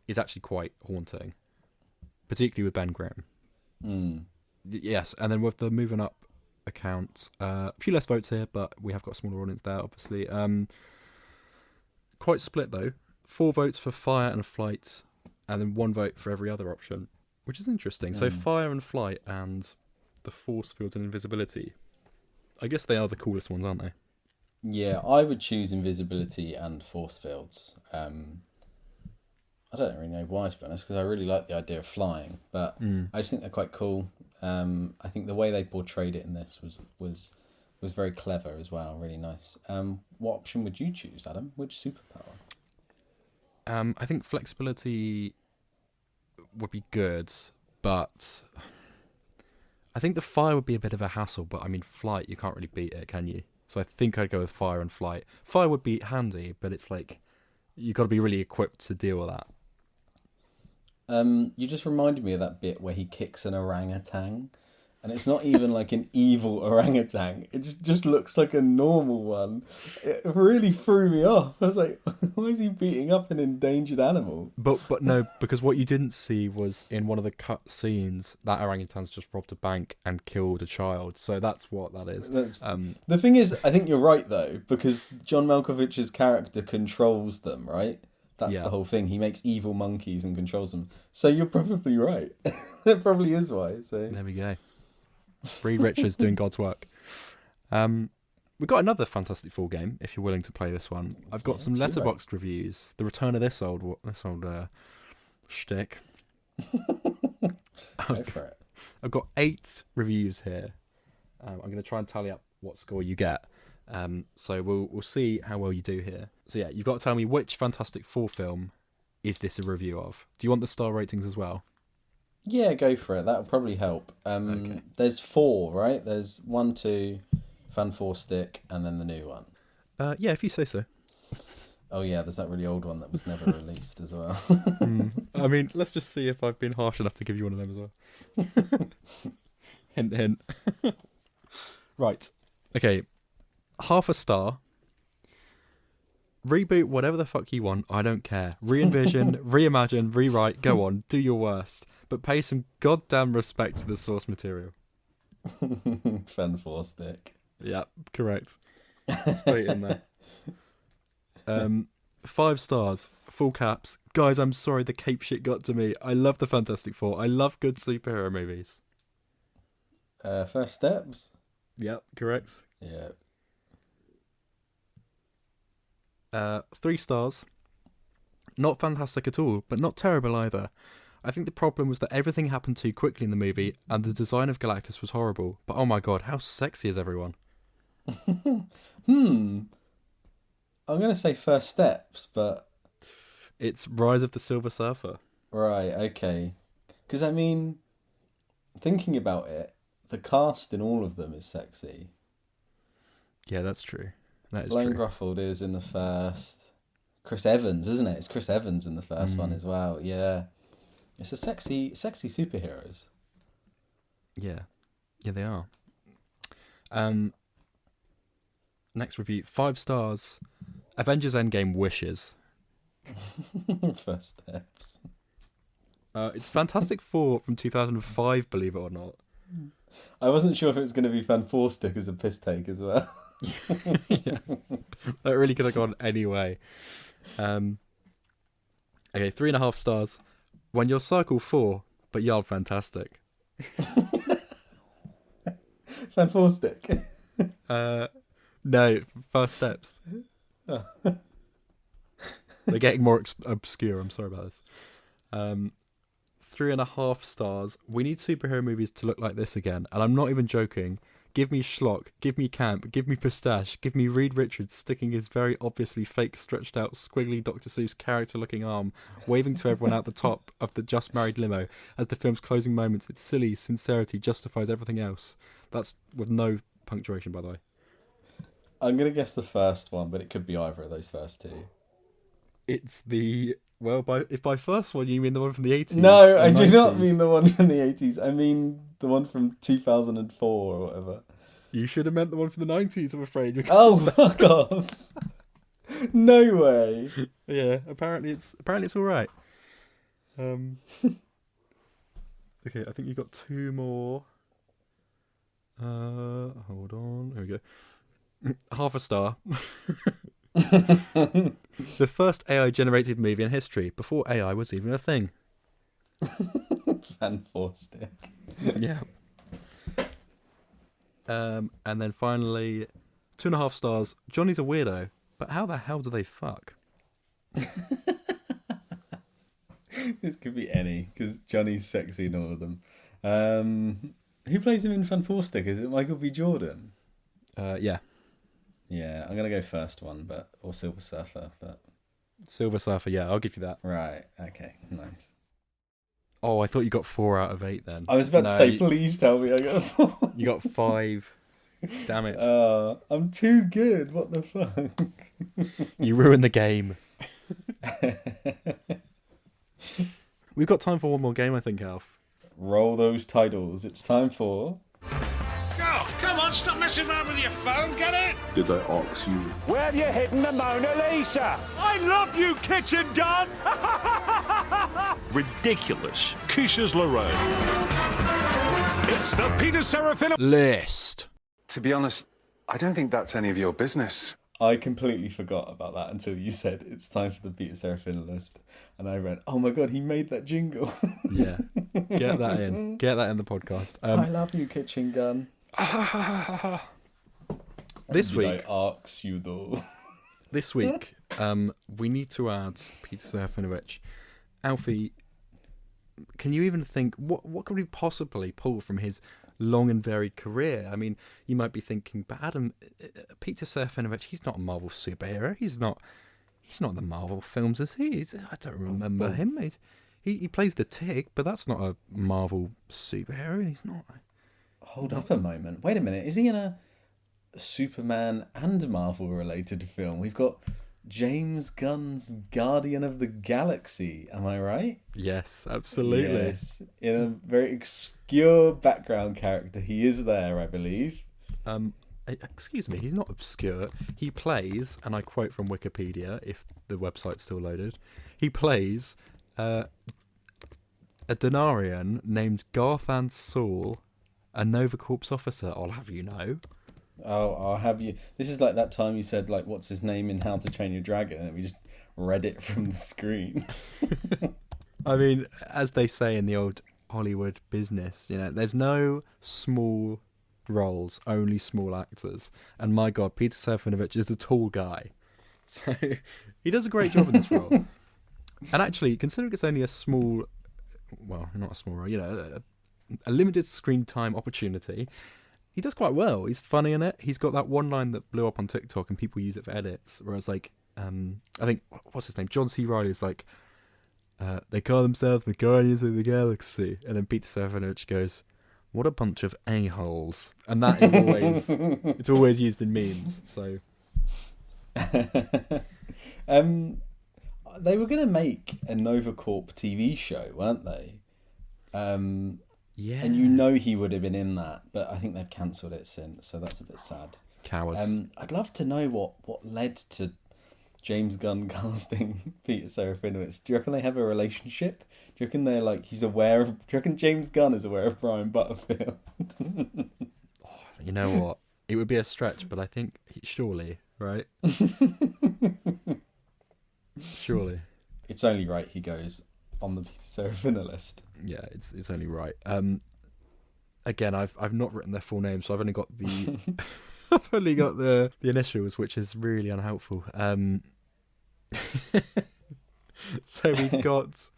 is actually quite haunting, particularly with Ben Grimm. Yes, and then with the moving up account, a few less votes here, but we have got a smaller audience there, obviously. Quite split, though. 4 votes for fire and flight, and then 1 vote for every other option, which is interesting. So fire and flight and the force fields and invisibility, I guess they are the coolest ones, aren't they? Yeah, I would choose invisibility and force fields. I don't really know why, to be honest, because I really like the idea of flying, but I just think they're quite cool. I think the way they portrayed it in this was very clever as well, really nice. What option would you choose, Adam? Which superpower? I think flexibility would be good, but I think the fire would be a bit of a hassle, but I mean, flight, you can't really beat it, can you? So I think I'd go with fire and flight. Fire would be handy, but it's like, you've got to be really equipped to deal with that. You just reminded me of that bit where he kicks an orangutan, and it's not even like an evil orangutan. It just looks like a normal one. It really threw me off. I was like, why is he beating up an endangered animal? But no, because what you didn't see was in one of the cut scenes that orangutan's just robbed a bank and killed a child. So that's what that is. The thing is, I think you're right though, because John Malkovich's character controls them, right? That's the whole thing. He makes evil monkeys and controls them. So you're probably right. That probably is why. So there we go. Reed Richards doing God's work. We've got another Fantastic Four game, if you're willing to play this one. I've got some letterboxed reviews. The return of this old shtick. Go for it. I've got 8 reviews here. I'm going to try and tally up what score you get. So we'll see how well you do here. So yeah, you've got to tell me which Fantastic Four film is this a review of. Do you want the star ratings as well? Yeah, go for it. That would probably help. Okay. There's 4, right? There's 1, 2, Fan 4 Stick, and then the new one. Yeah, if you say so. Oh yeah, there's that really old one that was never released as well. I mean, let's just see if I've been harsh enough to give you one of them as well. Hint, hint. Right. Okay. Half a star. Reboot whatever the fuck you want. I don't care. Re-envision, reimagine, rewrite. Go on. Do your worst. But pay some goddamn respect to the source material. Fan 4 Stick. Yeah, correct. Straight in there. 5 stars. Full caps. Guys, I'm sorry the cape shit got to me. I love the Fantastic Four. I love good superhero movies. First Steps. Yep, correct. Yeah. 3 stars. Not fantastic at all, but not terrible either. I think the problem was that everything happened too quickly in the movie, and the design of Galactus was horrible. But oh my god, how sexy is everyone? I'm going to say First Steps, but... It's Rise of the Silver Surfer. Right, okay. Because, I mean, thinking about it, the cast in all of them is sexy. Yeah, that's true. That is Blaine true. Grufford is in the first. Chris Evans, isn't it? It's Chris Evans in the first one as well. Yeah. It's a sexy superheroes. Yeah. Yeah, they are. Next review. 5 stars. Avengers Endgame wishes. First Steps. It's Fantastic Four from 2005, believe it or not. I wasn't sure if it was going to be Fan 4 Stick as a piss take as well. Yeah. That really could have gone any way. Okay, 3.5 stars. When you're cycle 4, but yard fantastic. Fantastic. No, first steps. Oh. They're getting more obscure. I'm sorry about this. 3.5 stars. We need superhero movies to look like this again, and I'm not even joking. Give me schlock, give me camp, give me pistache, give me Reed Richards sticking his very obviously fake, stretched out, squiggly Dr. Seuss character-looking arm, waving to everyone out the top of the just married limo as the film's closing moments. Its silly sincerity justifies everything else. That's with no punctuation, by the way. I'm going to guess the first one, but it could be either of those first two. It's the... Well, if by first one you mean the one from the 80s. No, I do 90s. not mean the one from the 80s. I mean the one from 2004 or whatever. You should have meant the one from the 90s, I'm afraid. Oh, fuck off. No way. Yeah, apparently it's all right. Okay, I think you got 2 more. Hold on. There we go. Half a star. The first AI-generated movie in history, before AI was even a thing. Fantastic. Yeah. And then finally, 2.5 stars. Johnny's a weirdo, but how the hell do they fuck? This could be any, because Johnny's sexy in all of them. Who plays him in Fantastic? Is it Michael B. Jordan? Yeah. Yeah, I'm going to go first one, or Silver Surfer, but... Silver Surfer, yeah, I'll give you that. Right, okay, nice. Oh, I thought you got 4 out of 8 then. I was about to say, please tell me I got 4. You got 5. Damn it. I'm too good, what the fuck? You ruined the game. We've got time for one more game, I think, Alf. Roll those titles. It's time for... Oh, come on, stop messing around with your phone, get it? Did I ask you? Where have you hidden the Mona Lisa? I love you, kitchen gun! Ridiculous. Keisha's Lorraine. It's the Peter Serafino List. To be honest, I don't think that's any of your business. I completely forgot about that until you said it's time for the Peter Serafino list. And I went, oh my god, he made that jingle. Yeah. Get that in. Get that in the podcast. I love you, kitchen gun. This week... I ask you though. This week, we need to add Peter Serafinovich. Alfie, can you even think, what could we possibly pull from his long and varied career? I mean, you might be thinking, but Adam, Peter Serafinovich, he's not a Marvel superhero. He's not in the Marvel films, is he? I don't remember him. He plays the Tig, but that's not a Marvel superhero, and he's not. Hold up a moment. Wait a minute. Is he in a Superman and Marvel-related film? We've got James Gunn's Guardian of the Galaxy. Am I right? Yes, absolutely. Yes. In a very obscure background character. He is there, I believe. Excuse me, he's not obscure. He plays, and I quote from Wikipedia, if the website's still loaded, he plays a Denarian named Garthan Saul, a Nova Corps officer, I'll have you know. Oh, I'll have you... This is like that time you said, like, what's his name in How to Train Your Dragon, and we just read it from the screen. I mean, as they say in the old Hollywood business, you know, there's no small roles, only small actors. And my God, Peter Serafinovich is a tall guy. So he does a great job in this role. And actually, considering it's only a small... Well, not a small role, you know, a limited screen time opportunity, he does quite well. He's funny in it. He's got that one line that blew up on TikTok and people use it for edits, whereas like I think, what's his name, John C. Reilly is like, they call themselves the Guardians of the Galaxy, and then Peter Serafinovich goes, what a bunch of a-holes. And that is always it's always used in memes. So they were going to make a Nova Corp TV show, weren't they? yeah, and you know he would have been in that, but I think they've cancelled it since, so that's a bit sad. Cowards. I'd love to know what led to James Gunn casting Peter Serafinovich. Do you reckon they have a relationship? Do you reckon they're like, do you reckon James Gunn is aware of Brian Butterfield? You know what? It would be a stretch, but I think Surely, right? Surely. It's only right he goes on the Peter Seraphina list. Yeah, it's only right. Again, I've not written their full name, so I've only got the I've only got the initials, which is really unhelpful. So we've got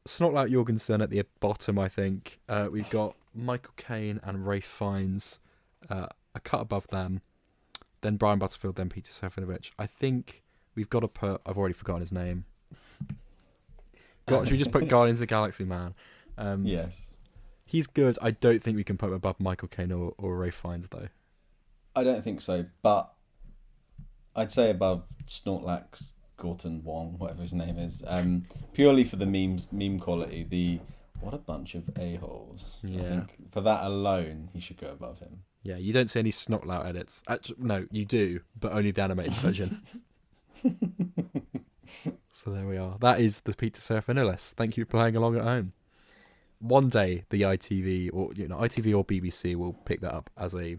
Snotlout Jorgensen at the bottom, I think. We've got Michael Caine and Ray Fiennes a cut above them. Then Brian Butterfield, then Peter Serafinovich. I think we've got to put... I've already forgotten his name. Should we just put Guardians of the Galaxy, man? Yes. He's good. I don't think we can put him above Michael Caine or Ray Fiennes, though. I don't think so, but I'd say above Snortlax, Gorton Wong, whatever his name is, purely for the meme quality. What a bunch of a-holes. Yeah. I think for that alone, he should go above him. Yeah, you don't see any Snotlout edits. Actually, no, you do, but only the animated version. So there we are. That is the Peter Seraphina list. Thank you for playing along at home. One day, the ITV or BBC will pick that up as a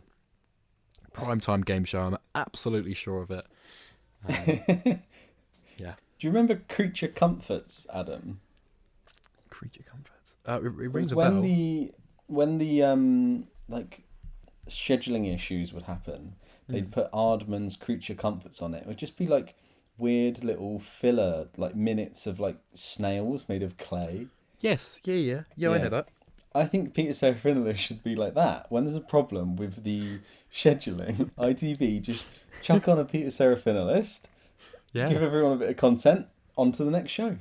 primetime game show. I'm absolutely sure of it. Yeah. Do you remember Creature Comforts, Adam? Creature Comforts. It rings a when bell. When the scheduling issues would happen, they'd put Aardman's Creature Comforts on it. It would just be like weird little filler, like minutes of like snails made of clay. Yes. Yeah. I know that. I think Peter Seraphina should be like that. When there's a problem with the scheduling, ITV just chuck on a Peter Seraphina list, Yeah. give everyone a bit of content, on to the next show.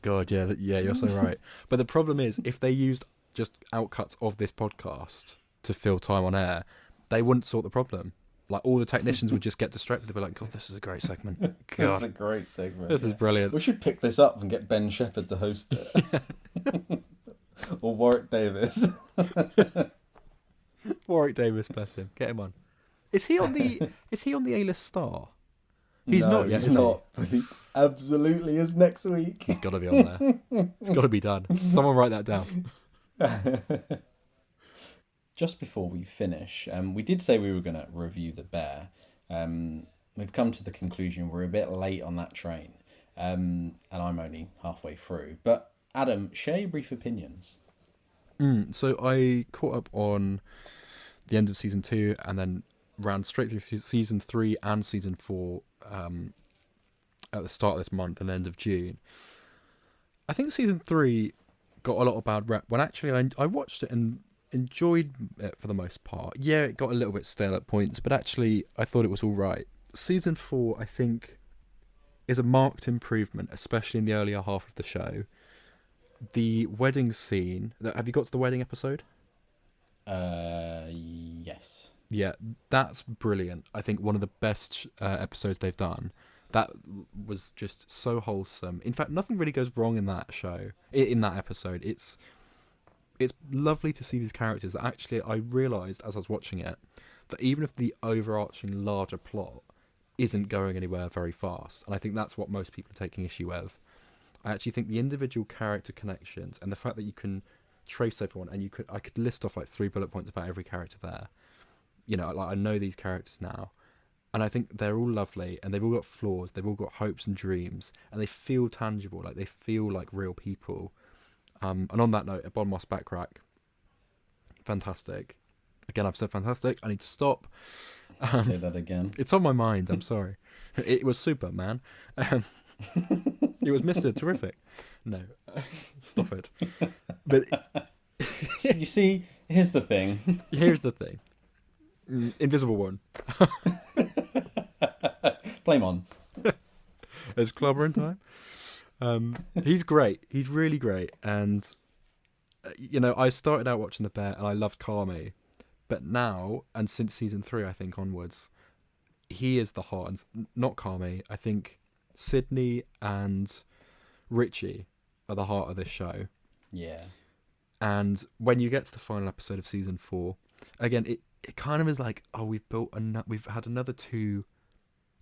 God, yeah, you're so right. But the problem is, if they used just outcuts of this podcast to fill time on air, they wouldn't sort the problem. Like, all the technicians would just get distracted. They'd be like, God, this is a great segment. This is a God, great segment. this is brilliant. We should pick this up and get Ben Shepherd to host it. Or Warwick Davis. Warwick Davis, bless him. Get him on. Is he on the A-list star? He's No, not yet, he's is he? not. But he absolutely is next week. He's got to be on there. It's got to be done. Someone write that down. Just before we finish, we did say we were going to review The Bear. We've come to the conclusion we're a bit late on that train, and I'm only halfway through. But Adam, share your brief opinions. So I caught up on the end of season 2 and then ran straight through season 3 and season 4 at the start of this month and end of June. I think season 3 got a lot of bad rep when actually I watched it and enjoyed it for the most part. Yeah, it got a little bit stale at points, but actually I thought it was all right. Season 4, I think, is a marked improvement, especially in the earlier half of the show. The wedding scene... Have you got to the wedding episode? Yes. Yeah, that's brilliant. I think one of the best episodes they've done. That was just so wholesome. In fact, nothing really goes wrong in that show, in that episode. It's lovely to see these characters that actually I realised as I was watching it that even if the overarching larger plot isn't going anywhere very fast, and I think that's what most people are taking issue with, I actually think the individual character connections and the fact that you can trace everyone, and I could list off like 3 bullet points about every character there. You know, like I know these characters now, and I think they're all lovely, and they've all got flaws, they've all got hopes and dreams, and they feel tangible, like they feel like real people. And on that note, Bon Moss Backrack, fantastic. Again, I've said fantastic. I need to stop. Say that again. It's on my mind. I'm sorry. It was super, man. It was Mr. Terrific. No, stop it. But You see, here's the thing. here's the thing. Invisible One. Flame on. It's clobbering time. He's great. He's really great. And, I started out watching The Bear and I loved Carmi. But now, and since season 3, I think, onwards, he is the heart. And not Carmi. I think Sydney and Richie are the heart of this show. Yeah. And when you get to the final episode of season 4, again, it kind of is like, oh, we've had another 2,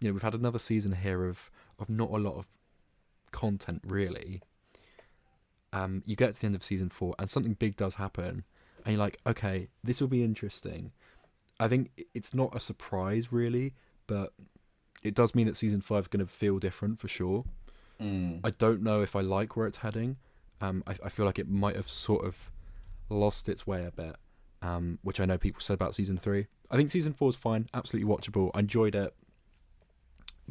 we've had another season here of not a lot of content, really. You get to the end of season 4 and something big does happen, and you're like, okay, this will be interesting. I think it's not a surprise really, but it does mean that season 5 is going to feel different for sure. I don't know if I like where it's heading. I feel like it might have sort of lost its way a bit, which I know people said about season 3. I think season 4 is fine, absolutely watchable. I enjoyed it,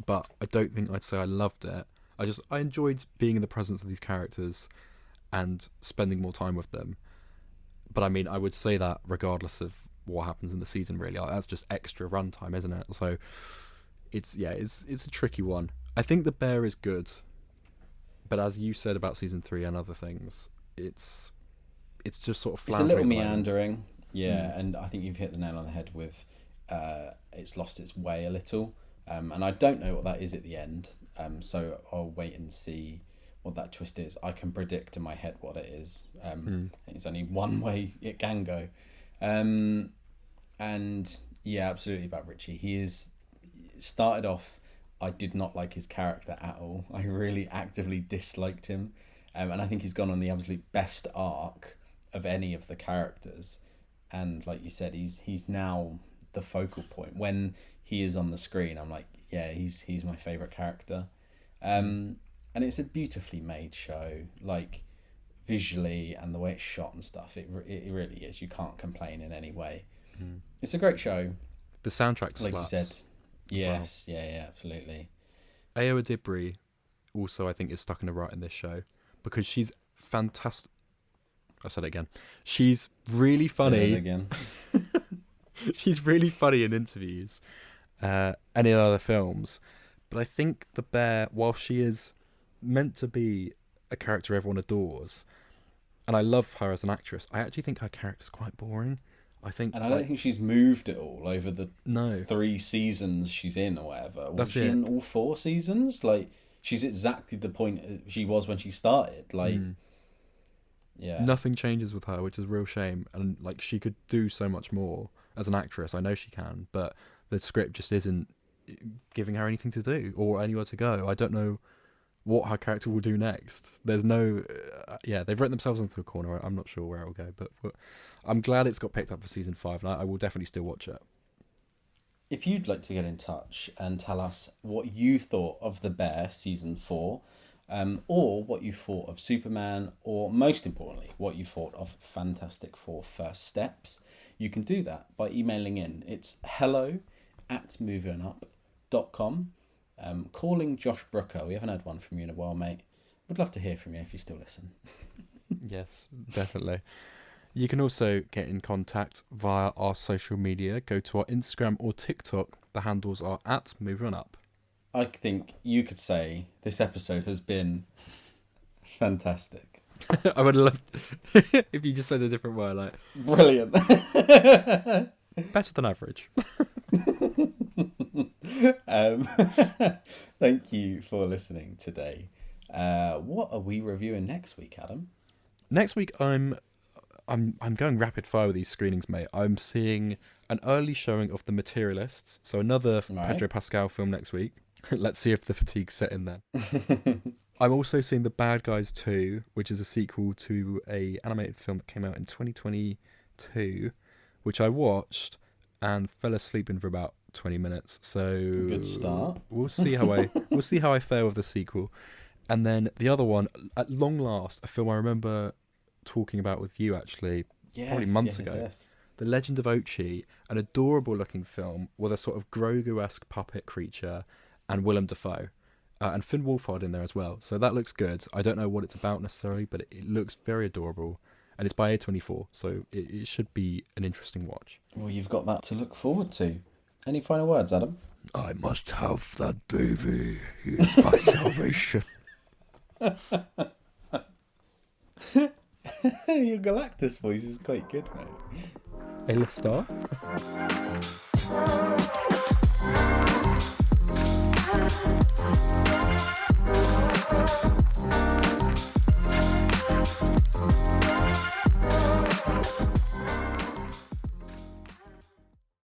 but I don't think I'd say I loved it. I enjoyed being in the presence of these characters and spending more time with them. But I mean, I would say that regardless of what happens in the season, really. That's just extra runtime, isn't it? So it's a tricky one. I think The Bear is good, but as you said about season 3 and other things, it's just sort of floundering. It's a little meandering, and I think you've hit the nail on the head with it's lost its way a little, and I don't know what that is at the end. So I'll wait and see what that twist is. I can predict in my head what it is. It's only one way it can go. And yeah, absolutely about Richie. He is started off, I did not like his character at all. I really actively disliked him. And I think he's gone on the absolute best arc of any of the characters. And like you said, he's now the focal point. When he is on the screen, I'm like, yeah, he's my favourite character. And it's a beautifully made show, like visually and the way it's shot and stuff. It really is. You can't complain in any way. It's a great show. The soundtrack slaps. Like you said. Yes, wow. Yeah, absolutely. Ayo Edebiri also, I think, is stuck in a rut in this show because she's fantastic. I said it again. She's really funny. Say that again. She's really funny in interviews and in other films. But I think The Bear, while she is meant to be a character everyone adores, and I love her as an actress, I actually think her character's quite boring. I don't think she's moved at all over the 3 seasons she's in or whatever. Was she in all 4 seasons? Like, she's exactly the point she was when she started. Like, yeah. Nothing changes with her, which is a real shame. And, like, she could do so much more as an actress. I know she can, but the script just isn't giving her anything to do or anywhere to go. I don't know what her character will do next. There's no... they've written themselves into a corner. I'm not sure where it will go, but I'm glad it's got picked up for season 5, and I will definitely still watch it. If you'd like to get in touch and tell us what you thought of The Bear season 4, or what you thought of Superman, or most importantly, what you thought of Fantastic Four First Steps, you can do that by emailing in. It's hello@moviongup.com. Calling Josh Brooker. We haven't had one from you in a while, mate. Would love to hear from you if you still listen. Yes, definitely. You can also get in contact via our social media. Go to our Instagram or TikTok. The handles are @MovieOnUp. I think you could say this episode has been fantastic. I would love if you just said a different word, like brilliant. Better than average. Thank you for listening today. What are we reviewing next week, Adam? Next week, I'm going rapid fire with these screenings, mate. I'm seeing an early showing of The Materialists, so another Pedro Pascal film next week. Let's see if the fatigue's set in then. I'm also seeing The Bad Guys 2, which is a sequel to a animated film that came out in 2022, which I watched and fell asleep in for about 20 minutes. So good start. We'll see how I fare with the sequel. And then the other one, at long last, a film I remember talking about with you actually, probably months ago. Yes. The Legend of Ochi, an adorable looking film with a sort of Grogu-esque puppet creature and Willem Dafoe. And Finn Wolfhard in there as well. So that looks good. I don't know what it's about necessarily, but it looks very adorable. And it's by A24, so it should be an interesting watch. Well, you've got that to look forward to. Any final words, Adam? I must have that baby. He is my salvation. Your Galactus voice is quite good, mate. A-list star?